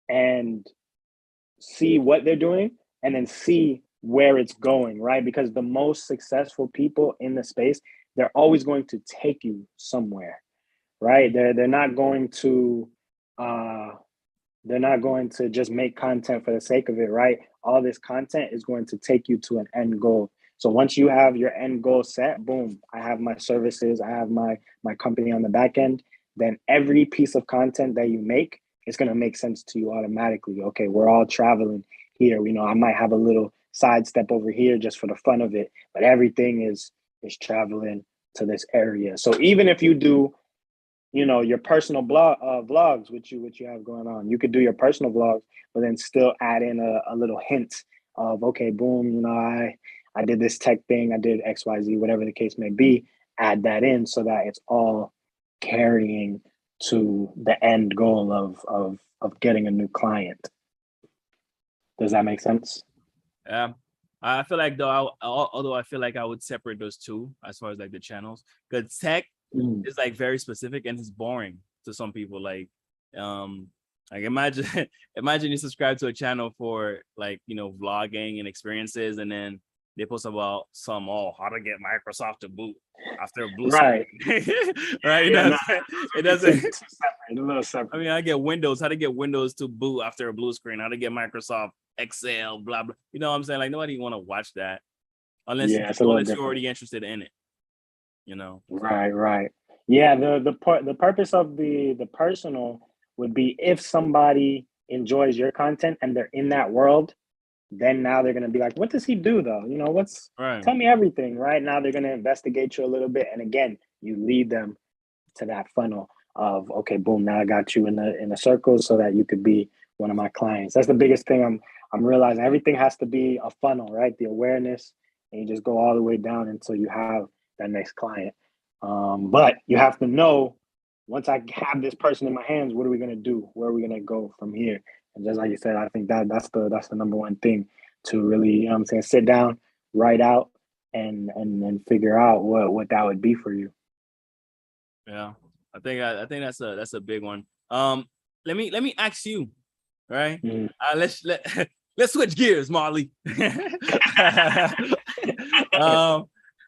and see what they're doing, and then see where it's going, right? Because the most successful people in the space, they're always going to take you somewhere, right? They're not going to uh they're not going to just make content for the sake of it, right? All this content is going to take you to an end goal. So once you have your end goal set, boom, I have my services, I have my company on the back end, then every piece of content that you make is going to make sense to you automatically. Okay, we're all traveling here. I might have a little sidestep over here just for the fun of it, but everything is traveling to this area. So even if you do your personal vlogs, which you have going on, you could do your personal vlogs, but then still add in a little hint of, okay, boom, I did this tech thing, I did XYZ, whatever the case may be. Add that in so that it's all carrying to the end goal of getting a new client. Does that make sense? Yeah. I feel like though, although I feel like I would separate those two as far as like the channels, because tech is like very specific and it's boring to some people. Like imagine imagine you subscribe to a channel for like vlogging and experiences, and then they post about how to get Microsoft to boot after a blue screen. Right. Right. Yeah, no, It doesn't. it's separate, a little separate. I mean, how to get Windows to boot after a blue screen, how to get Microsoft Excel, blah blah. You know what I'm saying? Like nobody want to watch that unless Yeah, it's a little you're different. already interested in it. Right. Yeah, the purpose of the personal would be if somebody enjoys your content and they're in that world, then now they're gonna be like, what does he do though? Right. Tell me everything, right? Now they're gonna investigate you a little bit, and again, you lead them to that funnel of, okay, boom, now I got you in the circle so that you could be one of my clients. That's the biggest thing I'm realizing. Everything has to be a funnel, right? The awareness, and you just go all the way down until you have that next client. But you have to know, once I have this person in my hands, what are we gonna do? Where are we gonna go from here? And just like you said, I think that's the number one thing to really, I'm saying, sit down, write out, and figure out what that would be for you. Yeah. I think that's a big one. Let me ask you, right? Mm. Let's switch gears, Marley. um,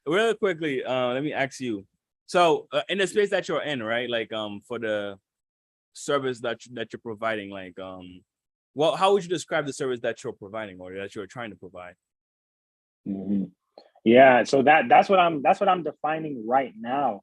Real quickly, let me ask you. So, in the space that you're in, right? Like, for the service that you're providing, like, well, how would you describe the service that you're providing or that you're trying to provide? Mm-hmm. Yeah, so that's what I'm defining right now.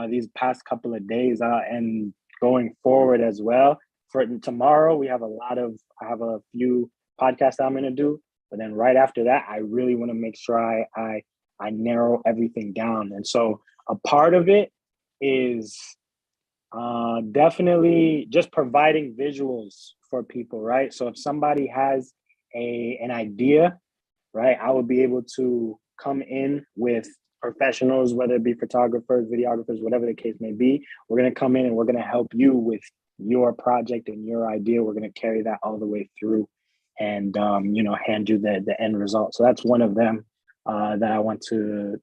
These past couple of days, and going forward as well. For tomorrow, I have a few podcasts that I'm gonna do, but then right after that, I really want to make sure I narrow everything down. And so a part of it is Definitely just providing visuals for people, right? So if somebody has an idea, right, I would be able to come in with professionals, whether it be photographers, videographers, whatever the case may be. We're going to come in and we're going to help you with your project and your idea. We're going to carry that all the way through and hand you the end result. So that's one of them that I want to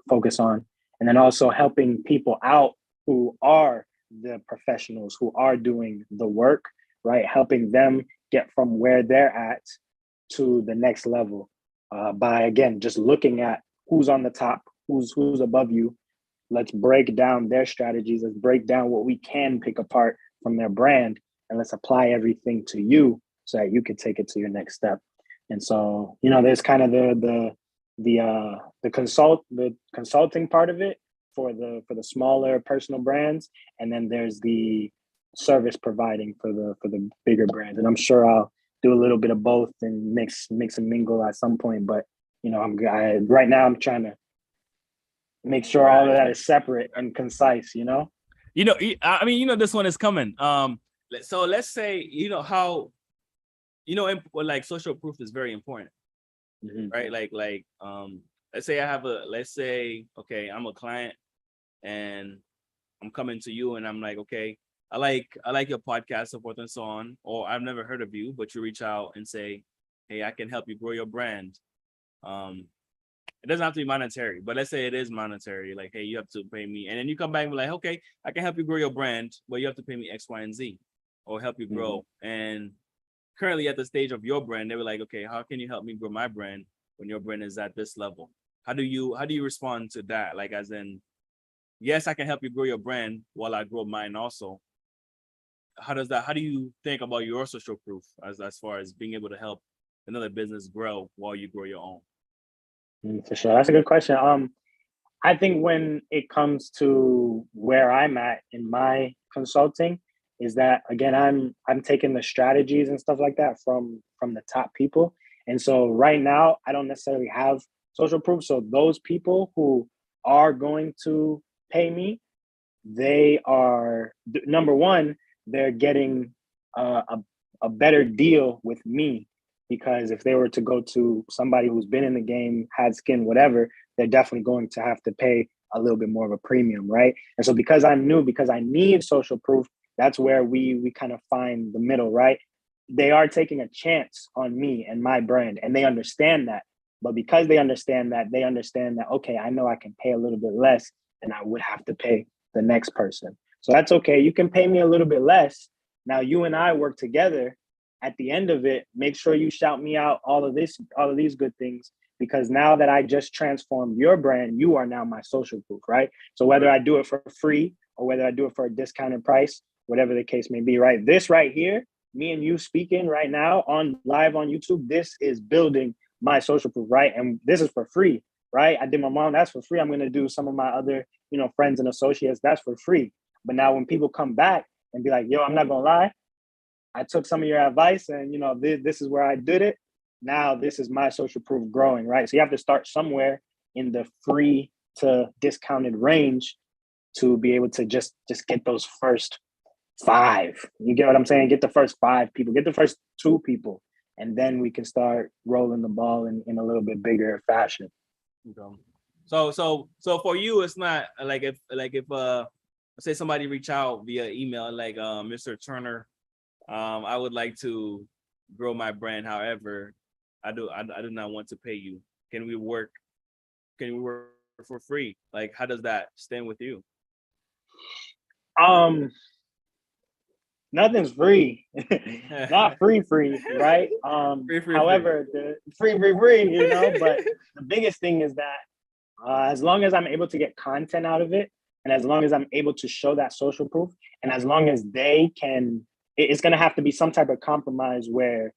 focus on, and then also helping people out who are the professionals who are doing the work, right? Helping them get from where they're at to the next level by again just looking at who's on the top, who's above you. Let's break down their strategies. Let's break down what we can pick apart from their brand, and let's apply everything to you so that you can take it to your next step. And so, there's kind of the consulting part of it for the smaller personal brands, and then there's the service providing for the bigger brands. And I'm sure I'll do a little bit of both and mix and mingle at some point. But right now I'm trying to make sure all of that is separate and concise. I mean, this one is coming. So let's say how like social proof is very important, right? Let's say okay, I'm a client and I'm coming to you and I'm like, okay, I like your podcast, so forth and so on, or I've never heard of you, but you reach out and say, hey, I can help you grow your brand. It doesn't have to be monetary, but let's say it is monetary. Like, hey, you have to pay me. And then you come back and be like, okay, I can help you grow your brand, but you have to pay me X, Y, and Z or help you grow. And currently at the stage of your brand, they were like, okay, how can you help me grow my brand when your brand is at this level? How do you respond to that? Like, as in, yes, I can help you grow your brand while I grow mine also. How do you think about your social proof as far as being able to help another business grow while you grow your own? For sure. That's a good question. I think when it comes to where I'm at in my consulting is that again I'm taking the strategies and stuff like that from the top people. And so right now I don't necessarily have social proof. So those people who are going to pay me, they are number one, they're getting a better deal with me, because if they were to go to somebody who's been in the game, had skin, whatever, they're definitely going to have to pay a little bit more of a premium, right? And so because I'm new, because I need social proof, that's where we kind of find the middle, right? They are taking a chance on me and my brand, and they understand that. But because they understand that, okay, I know I can pay a little bit less than I would have to pay the next person. So that's okay. You can pay me a little bit less. Now you and I work together. At the end of it, make sure you shout me out all of these good things, because now that I just transformed your brand, you are now my social proof, right? So whether I do it for free or whether I do it for a discounted price, whatever the case may be, right? This right here, me and you speaking right now on live on YouTube, this is building my social proof, right? And this is for free, right? I did my mom, that's for free. I'm going to do some of my other, friends and associates, that's for free. But now when people come back and be like, yo, I'm not going to lie, I took some of your advice and, this is where I did it. Now this is my social proof growing, right? So you have to start somewhere in the free to discounted range to be able to just get those first 5. You get what I'm saying? Get the first 5 people, get the first 2 people, and then we can start rolling the ball in a little bit bigger fashion. Okay. So for you, it's not like if say somebody reach out via email, like Mr. Turner, I would like to grow my brand. However, I do not want to pay you. Can we work for free? Like, how does that stand with you? Nothing's free. Not free, right? However, the free, but the biggest thing is that as long as I'm able to get content out of it, and as long as I'm able to show that social proof, and as long as they can, it's going to have to be some type of compromise where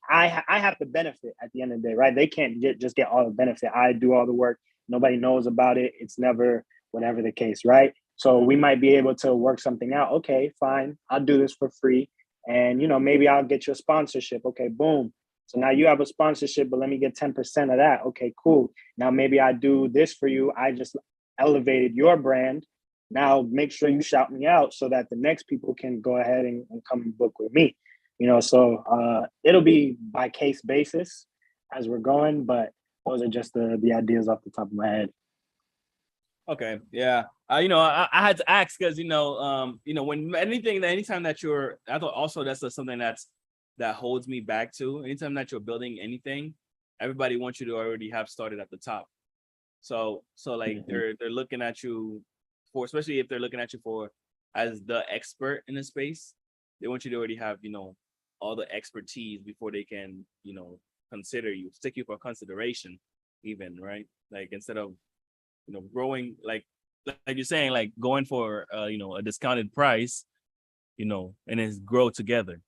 I have to benefit at the end of the day, right? They can't just get all the benefit. I do all the work. Nobody knows about it. It's never whatever the case, right? So we might be able to work something out. Okay, fine. I'll do this for free. And, maybe I'll get you a sponsorship. Okay, boom. So now you have a sponsorship, but let me get 10% of that. Okay, cool. Now maybe I do this for you. I just elevated your brand. Now make sure you shout me out so that the next people can go ahead and come and book with me. So it'll be by case basis as we're going, but those are just the ideas off the top of my head. Okay, yeah. I had to ask because when anytime that I thought also that's something that holds me back to. Anytime that you're building anything, everybody wants you to already have started at the top. So like they're looking at you for, especially if they're looking at you for as the expert in the space, they want you to already have all the expertise before they can consider you, stick you for consideration, even, right? Like instead of growing like you're saying, like going for a discounted price, and it's grow together.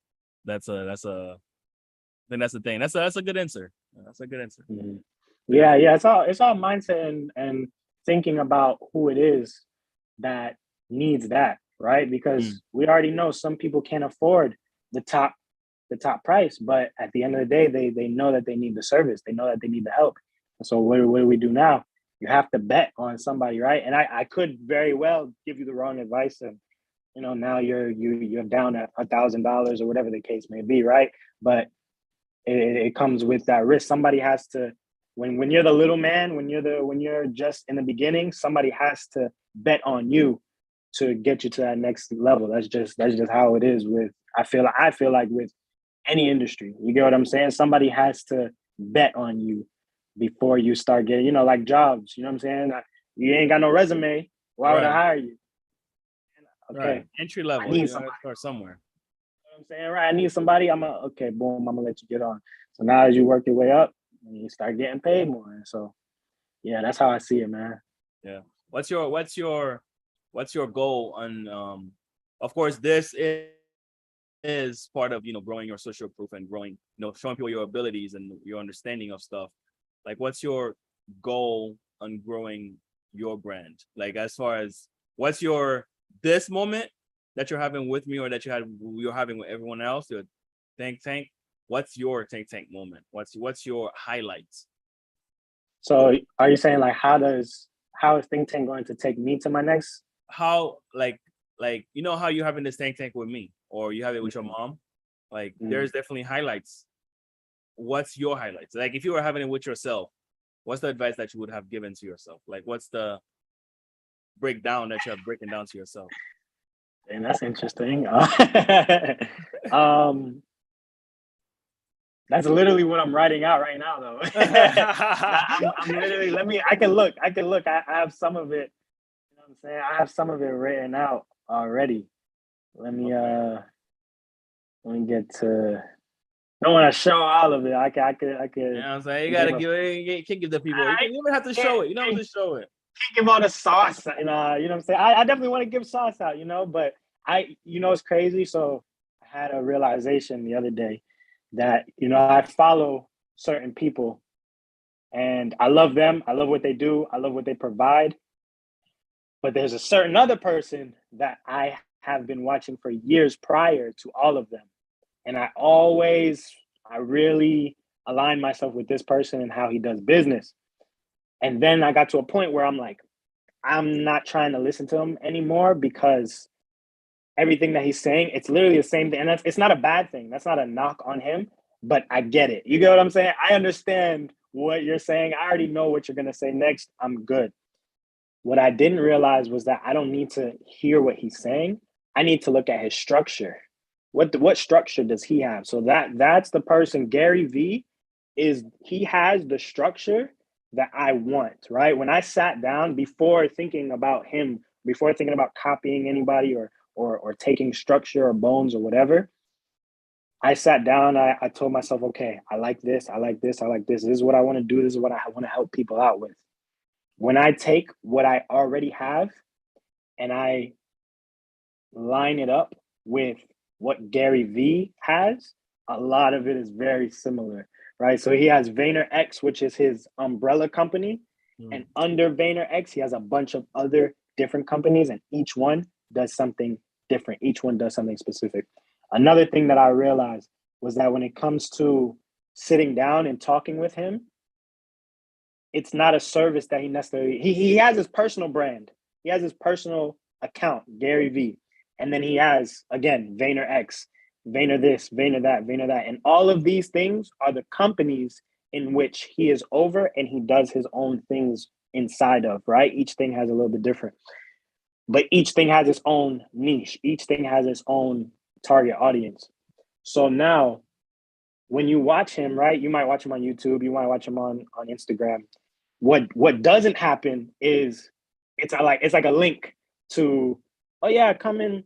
I think that's the thing. That's a good answer. That's a good answer. Mm-hmm. Yeah. It's all mindset and thinking about who it is that needs that, right? Because we already know some people can't afford the top price, but at the end of the day, they know that they need the service. They know that they need the help. And so what do we do now? You have to bet on somebody, right? And I could very well give you the wrong advice, and now you're down at $1,000 or whatever the case may be, right? But it comes with that risk. Somebody has to, when you're the little man, when you're just in the beginning, somebody has to bet on you to get you to that next level. That's just how it is with, I feel like with any industry. You get what I'm saying? Somebody has to bet on you before you start getting, like jobs. You know what I'm saying? You ain't got no resume. Why would I hire you? Okay. Right. Entry level. I need somebody. Start somewhere. You know what I'm saying? Right. I need somebody. Okay, boom, I'm gonna let you get on. So now as you work your way up, you start getting paid more. And so yeah, that's how I see it, man. Yeah. What's your goal on of course this is part of growing your social proof and growing, showing people your abilities and your understanding of stuff. Like what's your goal on growing your brand? Like as far as what's your this moment that you're having with me or that you're having with everyone else, your think tank, what's your think tank moment? What's your highlights? So are you saying like how is think tank going to take me to my next? How like how you're having this think tank with me or you have it with your mom? Like there's definitely highlights. What's your highlights? Like if you were having it with yourself, what's the advice that you would have given to yourself? Like what's the breakdown that you're breaking down to yourself? And that's interesting. That's literally what I'm writing out right now, though. I'm literally. I can look. I have some of it. You know what I'm saying? I have some of it written out already. Let me get to. I don't want to show all of it. I could. You know what I'm saying? You gotta you can't give the people. You even have to show it. You don't have to show it. Can't give all the sauce. You know what I'm saying? I definitely want to give sauce out. But it's crazy. So I had a realization the other day that I follow certain people, and I love them. I love what they do. I love what they provide. But there's a certain other person that I have been watching for years prior to all of them. And I really align myself with this person and how he does business. And then I got to a point where I'm like, I'm not trying to listen to him anymore because everything that he's saying, it's literally the same thing. And it's not a bad thing. That's not a knock on him, but I get it. You get what I'm saying? I understand what you're saying. I already know what you're going to say next. I'm good. What I didn't realize was that I don't need to hear what he's saying. I need to look at his structure. What structure does he have? So that's the person. Gary V he has the structure that I want, right? When I sat down before thinking about him, before thinking about copying anybody or taking structure or bones or whatever, I sat down, I told myself, okay, I like this, I like this, I like this. This is what I want to do. This is what I want to help people out with. When I take what I already have and I line it up with what Gary V has, a lot of it is very similar, right? So he has VaynerX, which is his umbrella company. And under VaynerX, he has a bunch of other different companies, and each one does something different. Each one does something specific. Another thing that I realized was that when it comes to sitting down and talking with him, it's not a service that he necessarily, he has his personal brand. He has his personal account, Gary V. And then he has, again, Vayner X, Vayner this, Vayner that, Vayner that. And all of these things are the companies in which he is over and he does his own things inside of, right? Each thing has a little bit different, but each thing has its own niche. Each thing has its own target audience. So now when you watch him, right, you might watch him on YouTube, you might watch him on Instagram. What doesn't happen is it's like a link to, oh yeah, come and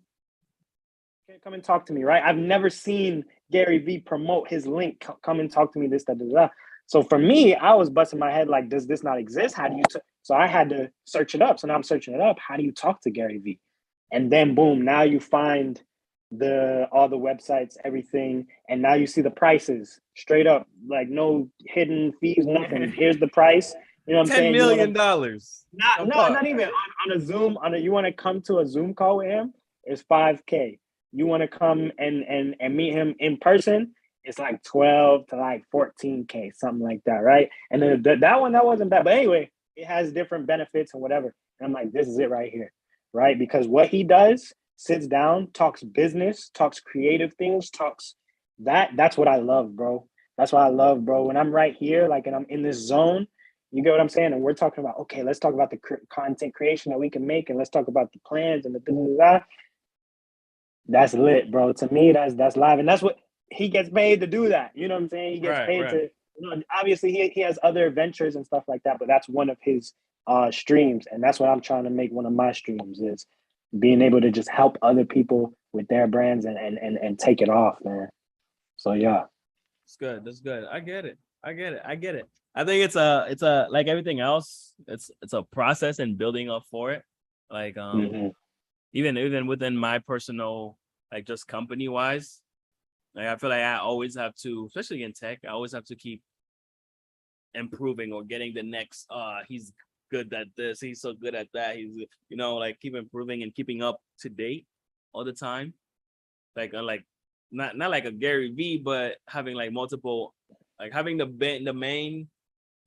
talk to me, right? I've never seen Gary V promote his link, come and talk to me, this, that, that. So for me, I was busting my head like, does this not exist? How do you so I had to search it up. So now I'm searching it up. How do you talk to Gary V? And then boom, now you find all the websites, everything, and now you see the prices straight up, like no hidden fees, nothing. Here's the price. You know what I'm saying? $10 million. Not even on a Zoom. You want to come to a Zoom call with him? It's $5K. You want to come and meet him in person? It's like 12 to like 14K, something like that, right? And then that wasn't bad, but anyway, it has different benefits and whatever. And I'm like, this is it right here, right? Because what he does, sits down, talks business, talks creative things, talks that's what I love, bro. That's what I love, bro. When I'm right here, like, and I'm in this zone, you get what I'm saying? And we're talking about, okay, let's talk about the content creation that we can make, and let's talk about the plans and the things that. That's lit, bro. To me, that's live, and that's what he gets paid to do. That, you know what I'm saying? He gets paid to. Obviously, he has other ventures and stuff like that, but that's one of his streams, and that's what I'm trying to make one of my streams, is being able to just help other people with their brands and take it off, man. So yeah, it's good. That's good. I get it. I think it's a like everything else. It's a process and building up for it. Like even within my personal, like, just company wise, like, I feel like I always have to, especially in tech, I always have to keep improving or getting the next. He's good at this. He's so good at that. He's, like, keep improving and keeping up to date all the time. Like not like a Gary V, but having like multiple, like having the main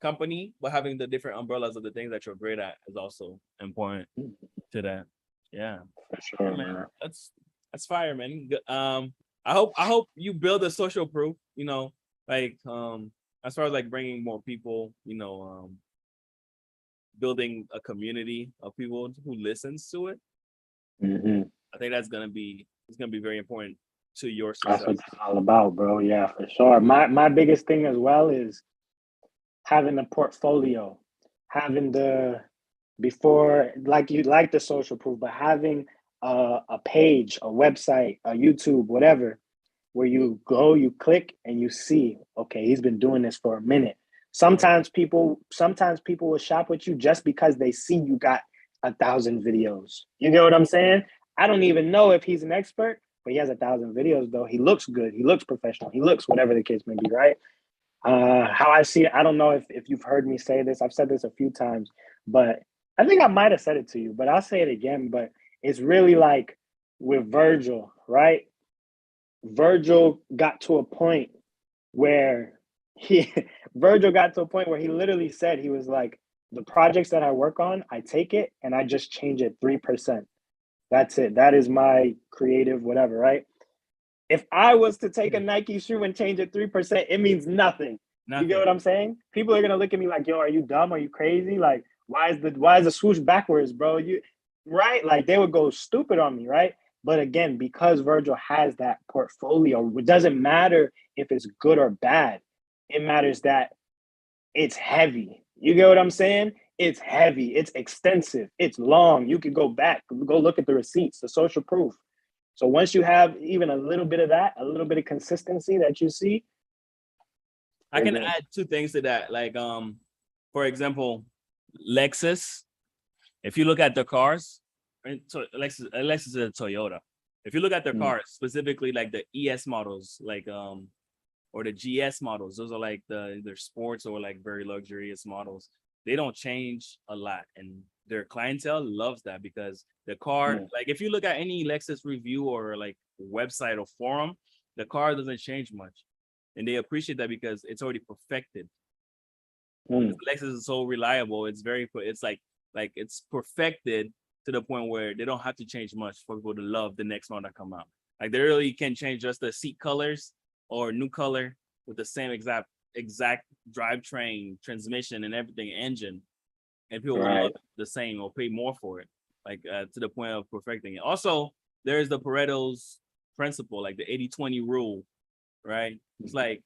company, but having the different umbrellas of the things that you're great at is also important to that. Yeah, for sure, man. That's fire, man. I hope you build a social proof. Like as far as like bringing more people, building a community of people who listens to it. I think it's gonna be very important to your success. That's what it's all about, bro. Yeah, for sure. My biggest thing as well is having a portfolio, having before, like the social proof, but having a page, a website, a YouTube, whatever, where you go, you click, and you see, okay, he's been doing this for a minute. Sometimes people will shop with you just because they see you got 1,000 videos. You get what I'm saying? I don't even know if he's an expert, but he has 1,000 videos though. He looks good. He looks professional. He looks whatever the case may be, right? How I see it, I don't know if you've heard me say this. I've said this a few times, but I think I might have said it to you, but I'll say it again. But it's really like with Virgil, right? Virgil got to a point where Virgil got to a point where he literally said, he was like, the projects that I work on, I take it and I just change it 3%. That's it. That is my creative whatever, right? If I was to take a Nike shoe and change it 3%, it means nothing. You get what I'm saying? People are gonna look at me like, yo, are you dumb? Are you crazy? Like, why is the swoosh backwards, bro? Right? Like, they would go stupid on me, right? But again, because Virgil has that portfolio, it doesn't matter if it's good or bad. It matters that it's heavy. You get what I'm saying? It's heavy, it's extensive, it's long. You can go back, go look at the receipts, the social proof. So once you have even a little bit of that, a little bit of consistency that you see, I can add two things to that. Like, for example, Lexus. If you look at the cars, Lexus is a Toyota. If you look at their cars, specifically like the ES models, like or the GS models, those are like either sports or like very luxurious models. They don't change a lot, and their clientele loves that because the car, like if you look at any Lexus review or like website or forum, the car doesn't change much, and they appreciate that because it's already perfected. Lexus is so reliable. It's like it's perfected to the point where they don't have to change much for people to love the next one that come out. Like they really can change just the seat colors or new color with the same exact drivetrain, transmission, and everything, engine, and people will love it the same or pay more for it, like to the point of perfecting it. Also, there's the Pareto's principle, like the 80-20 rule, right? It's like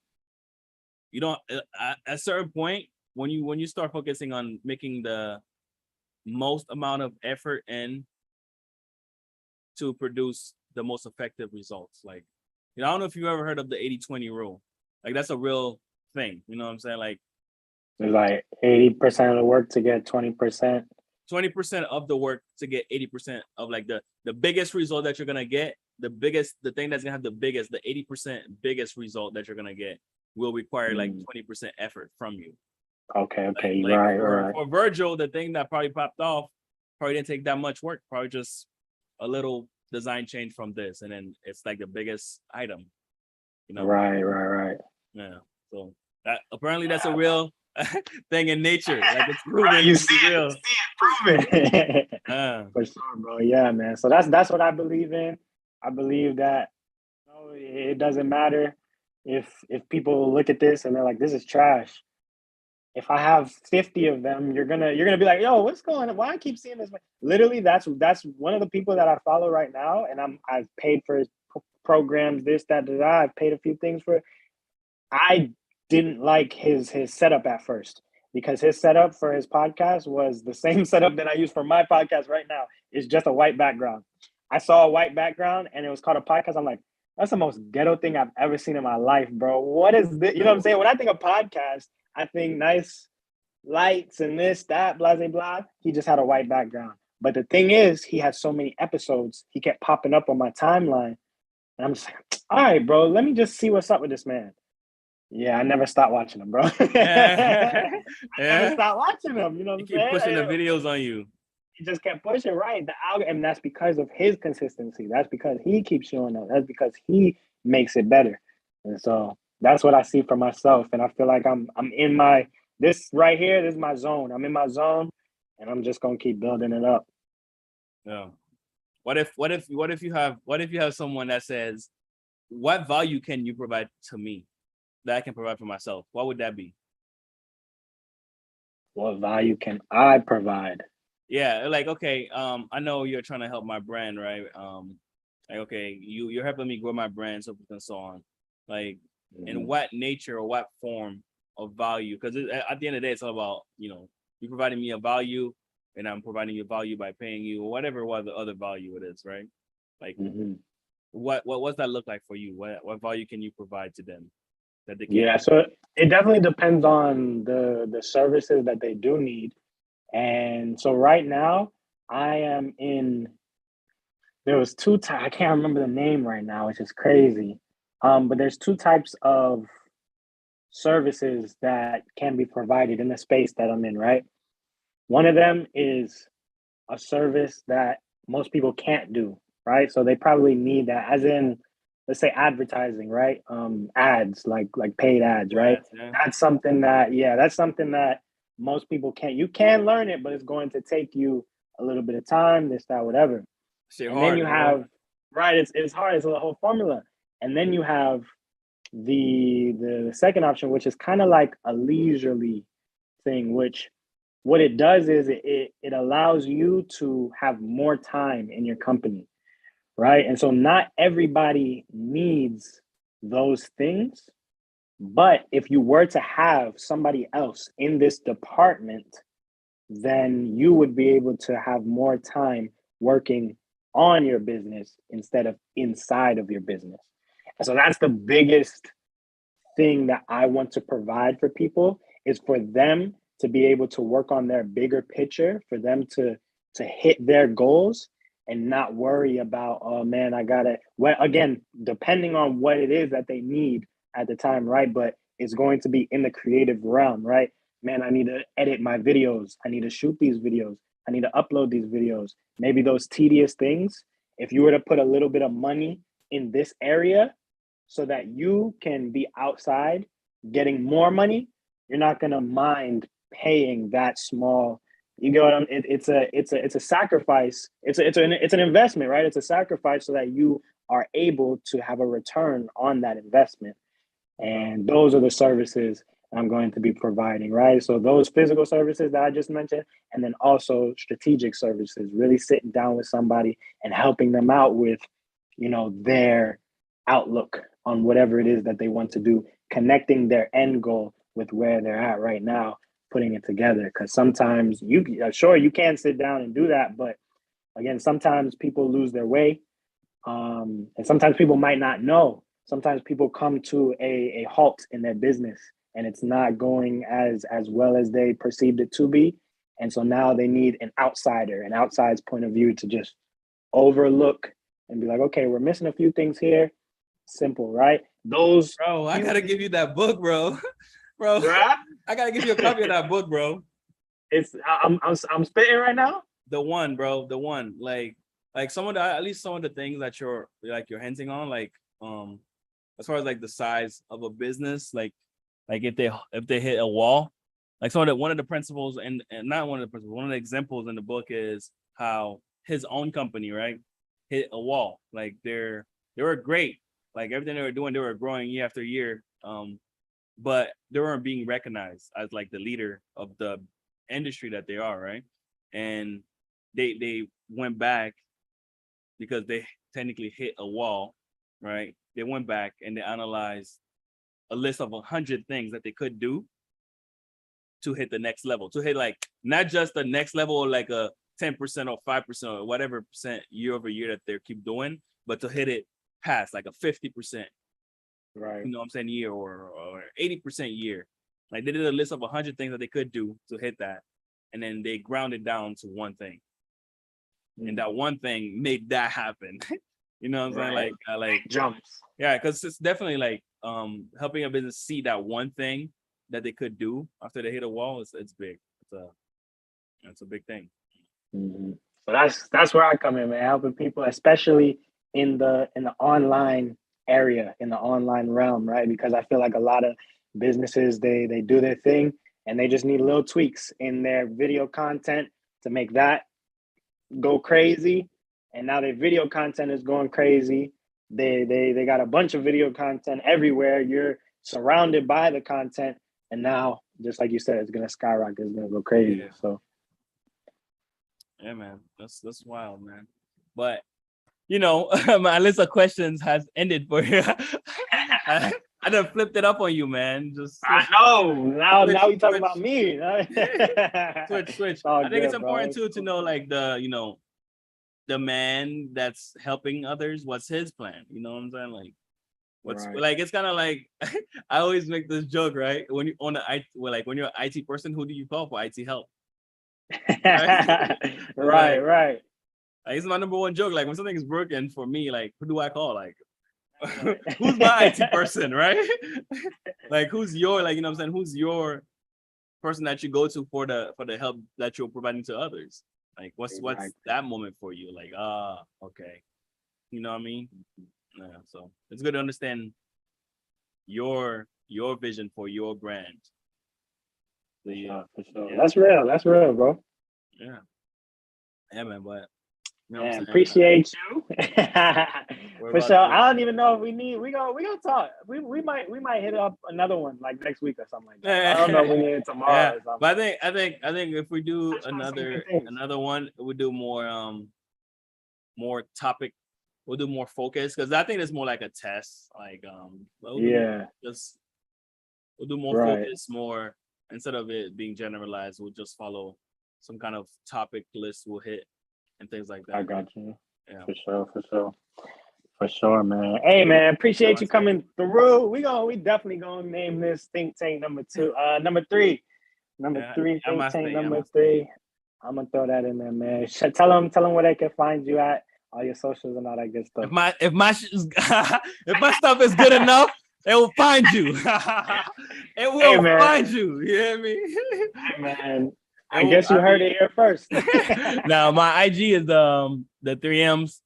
you don't at a certain point when you start focusing on making the most amount of effort in to produce the most effective results. Like, I don't know if you ever heard of the 80-20 rule. Like that's a real thing. You know what I'm saying? Like it's like 80% of the work to get 20%. 20% of the work to get 80% of like the biggest result that you're gonna get, the thing that's gonna have the 80% biggest result that you're gonna get will require like 20% effort from you. Okay, Like right. For Virgil, the thing that probably popped off probably didn't take that much work, probably just a little design change from this, and then it's like the biggest item. Right. Yeah. So that apparently that's a real thing in nature. Like it's proven right, you to see be it, real. you see it proven. For sure, bro. Yeah, man. So that's what I believe in. I believe that it doesn't matter if people look at this and they're like, this is trash. If I have 50 of them, you're gonna be like, yo, what's going on? Why I keep seeing this? Literally, that's one of the people that I follow right now, and I've paid for his programs, this, that, that. I've paid a few things for it. I didn't like his setup at first because his setup for his podcast was the same setup that I use for my podcast right now. It's just a white background. I saw a white background and it was called a podcast. I'm like, that's the most ghetto thing I've ever seen in my life, bro. What is this? You know what I'm saying? When I think of podcast, I think nice lights and this, that, blah, blah, blah. He just had a white background. But the thing is, he had so many episodes, he kept popping up on my timeline. And I'm just like, all right, bro, let me just see what's up with this man. Yeah, I never stopped watching him, bro. I never stopped watching him. You know what I'm saying? Keep pushing the videos on you. He just kept pushing, right? The algorithm, and that's because of his consistency. That's because he keeps showing up. That's because he makes it better. And so that's what I see for myself. And I feel like I'm in this right here. This is my zone. I'm in my zone, and I'm just gonna keep building it up. Yeah. What if you have someone that says, what value can you provide to me that I can provide for myself? What would that be? What value can I provide? Yeah, like, okay, I know you're trying to help my brand, right? Like, okay, you're helping me grow my brand, so forth and so on. Like, in what nature or what form of value? Because at the end of the day, it's all about, you providing me a value, and I'm providing you value by paying you, or whatever the other value it is, right? Like, what's that look like for you? What value can you provide to them that they can't? Yeah, so it definitely depends on the services that they do need. And so right now, I am in. There was two types. I can't remember the name right now, which is crazy. But there's two types of services that can be provided in the space that I'm in. Right. One of them is a service that most people can't do. Right. So they probably need that, as in, let's say advertising. Right. Ads, like paid ads. Right. Yeah. That's something that most people can't. You can learn it, but it's going to take you a little bit of time, this, that, whatever. And then you have, right, it's hard, it's a whole formula. And then you have the second option, which is kind of like a leisurely thing, which what it does is it allows you to have more time in your company, right? And so not everybody needs those things. But if you were to have somebody else in this department, then you would be able to have more time working on your business instead of inside of your business. And so that's the biggest thing that I want to provide for people, is for them to be able to work on their bigger picture, for them to hit their goals and not worry about, oh man, I gotta, well, again, depending on what it is that they need at the time, right? But it's going to be in the creative realm, right? Man, I need to edit my videos. I need to shoot these videos. I need to upload these videos. Maybe those tedious things, if you were to put a little bit of money in this area so that you can be outside getting more money, you're not going to mind paying that small You get what I'm. It's a sacrifice. It's an investment, right? It's a sacrifice so that you are able to have a return on that investment. And those are the services I'm going to be providing, right? So those physical services that I just mentioned, and then also strategic services, really sitting down with somebody and helping them out with, their outlook on whatever it is that they want to do, connecting their end goal with where they're at right now, putting it together. Because sometimes sure, you can sit down and do that, but again, sometimes people lose their way, and sometimes people might not know. Sometimes people come to a halt in their business, and it's not going as well as they perceived it to be. And so now they need an outside's point of view to just overlook and be like, okay, we're missing a few things here. Simple, right? Those Bro, I gotta give you that book, bro. Bro, right? I gotta give you a copy of that book, bro. I'm spitting right now. The one, bro, the one. Like some of the, at least some of the things that you're hinting on, as far as like the size of a business, like if they hit a wall, like one of the principles, and not one of the principles, one of the examples in the book is how his own company, right, hit a wall. Like they were great, like everything they were doing, they were growing year after year, but they weren't being recognized as like the leader of the industry that they are, right? And they went back because they technically hit a wall, right? They went back and they analyzed a list of 100 things that they could do to hit the next level, to hit like not just the next level or like a 10% or 5% or whatever percent year over year that they keep doing, but to hit it past like a 50%, right? You know what I'm saying, year or 80% year. Like they did a list of 100 things that they could do to hit that, and then they ground it down to one thing, and that one thing made that happen. You know what I'm saying? Like jumps. Yeah, because it's definitely like helping a business see that one thing that they could do after they hit a wall. It's big. It's a big thing. Mm-hmm. So that's where I come in, man. Helping people, especially in the online area, in the online realm, right? Because I feel like a lot of businesses they do their thing and they just need little tweaks in their video content to make that go crazy. And now their video content is going crazy. They got a bunch of video content everywhere. You're surrounded by the content, and now, just like you said, it's gonna skyrocket. It's gonna go crazy. Yeah. So Yeah, man, that's wild, man. But my list of questions has ended for you. I done flipped it up on you, man. I know. Now we talking switch. about me. Switch. I think it's important too to know like the man that's helping others, what's his plan? You know what I'm saying? Like what's right. like it's kind of like I always make this joke, right? When you when you're an IT person, who do you call for IT help? Right. Like, it's my number one joke. Like when something is broken for me, like who do I call? Like who's my IT person, right? Like who's your you know what I'm saying? Who's your person that you go to for the help that you're providing to others? Like what's that moment for you? Like okay, you know what I mean? Yeah. So it's good to understand your vision for your brand. For sure. Yeah. That's real, bro. Yeah, man. But man, appreciate you. For sure. I don't even know if we gonna talk. We might hit up another one like next week or something like that. I don't know if we need it tomorrow. Yeah. Or something. But I think if we do another one, we'll do more topic. We'll do more focus because I think it's more like a test. Like we'll do more focus, more instead of it being generalized. We'll just follow some kind of topic list we'll hit and things like that. I got you. Yeah. For sure, man. Hey, man, appreciate you coming through. We definitely gonna name this think tank number 3. Number 3 think tank number 3. I'm gonna throw that in there, man. Tell them where they can find you at, all your socials and all that good stuff. If my stuff is good enough, it will find you. It will find you. You hear me? Hey, man. I guess you heard it here first. Now my IG is the 3M's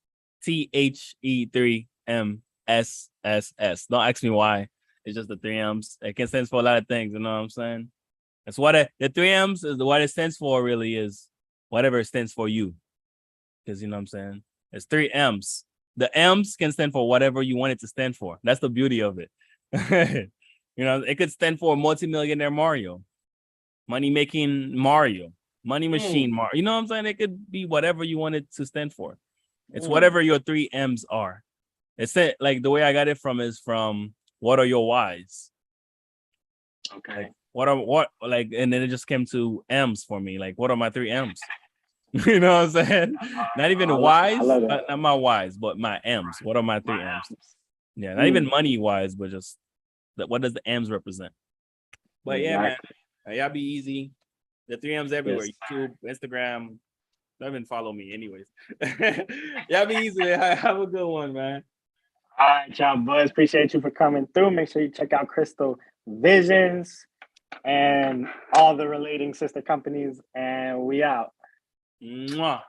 THE3MSSS. Don't ask me why. It's just the 3M's. It can stand for a lot of things. You know what I'm saying? That's what the 3M's is. What it stands for really is whatever it stands for you. Because you know what I'm saying? It's 3M's. The M's can stand for whatever you want it to stand for. That's the beauty of it. You know, it could stand for multimillionaire Mario, money making Mario, money machine Mario. You know what I'm saying? It could be whatever you want it to stand for. It's whatever your 3M's are. It's like the way I got it from is from what are your whys? Okay. Like, and then it just came to M's for me. Like, what are my 3M's? You know what I'm saying? Not even whys, not my whys, but my M's. What are my 3M's? Yeah, not even money wise, but just what does the M's represent? But yeah, man, y'all be easy. The 3M's everywhere. Yes. YouTube, Instagram. Don't even follow me, anyways. Y'all be easy. Have a good one, man. All right, y'all boys. Appreciate you for coming through. Make sure you check out Crystal Visions and all the relating sister companies. And we out. Mwah.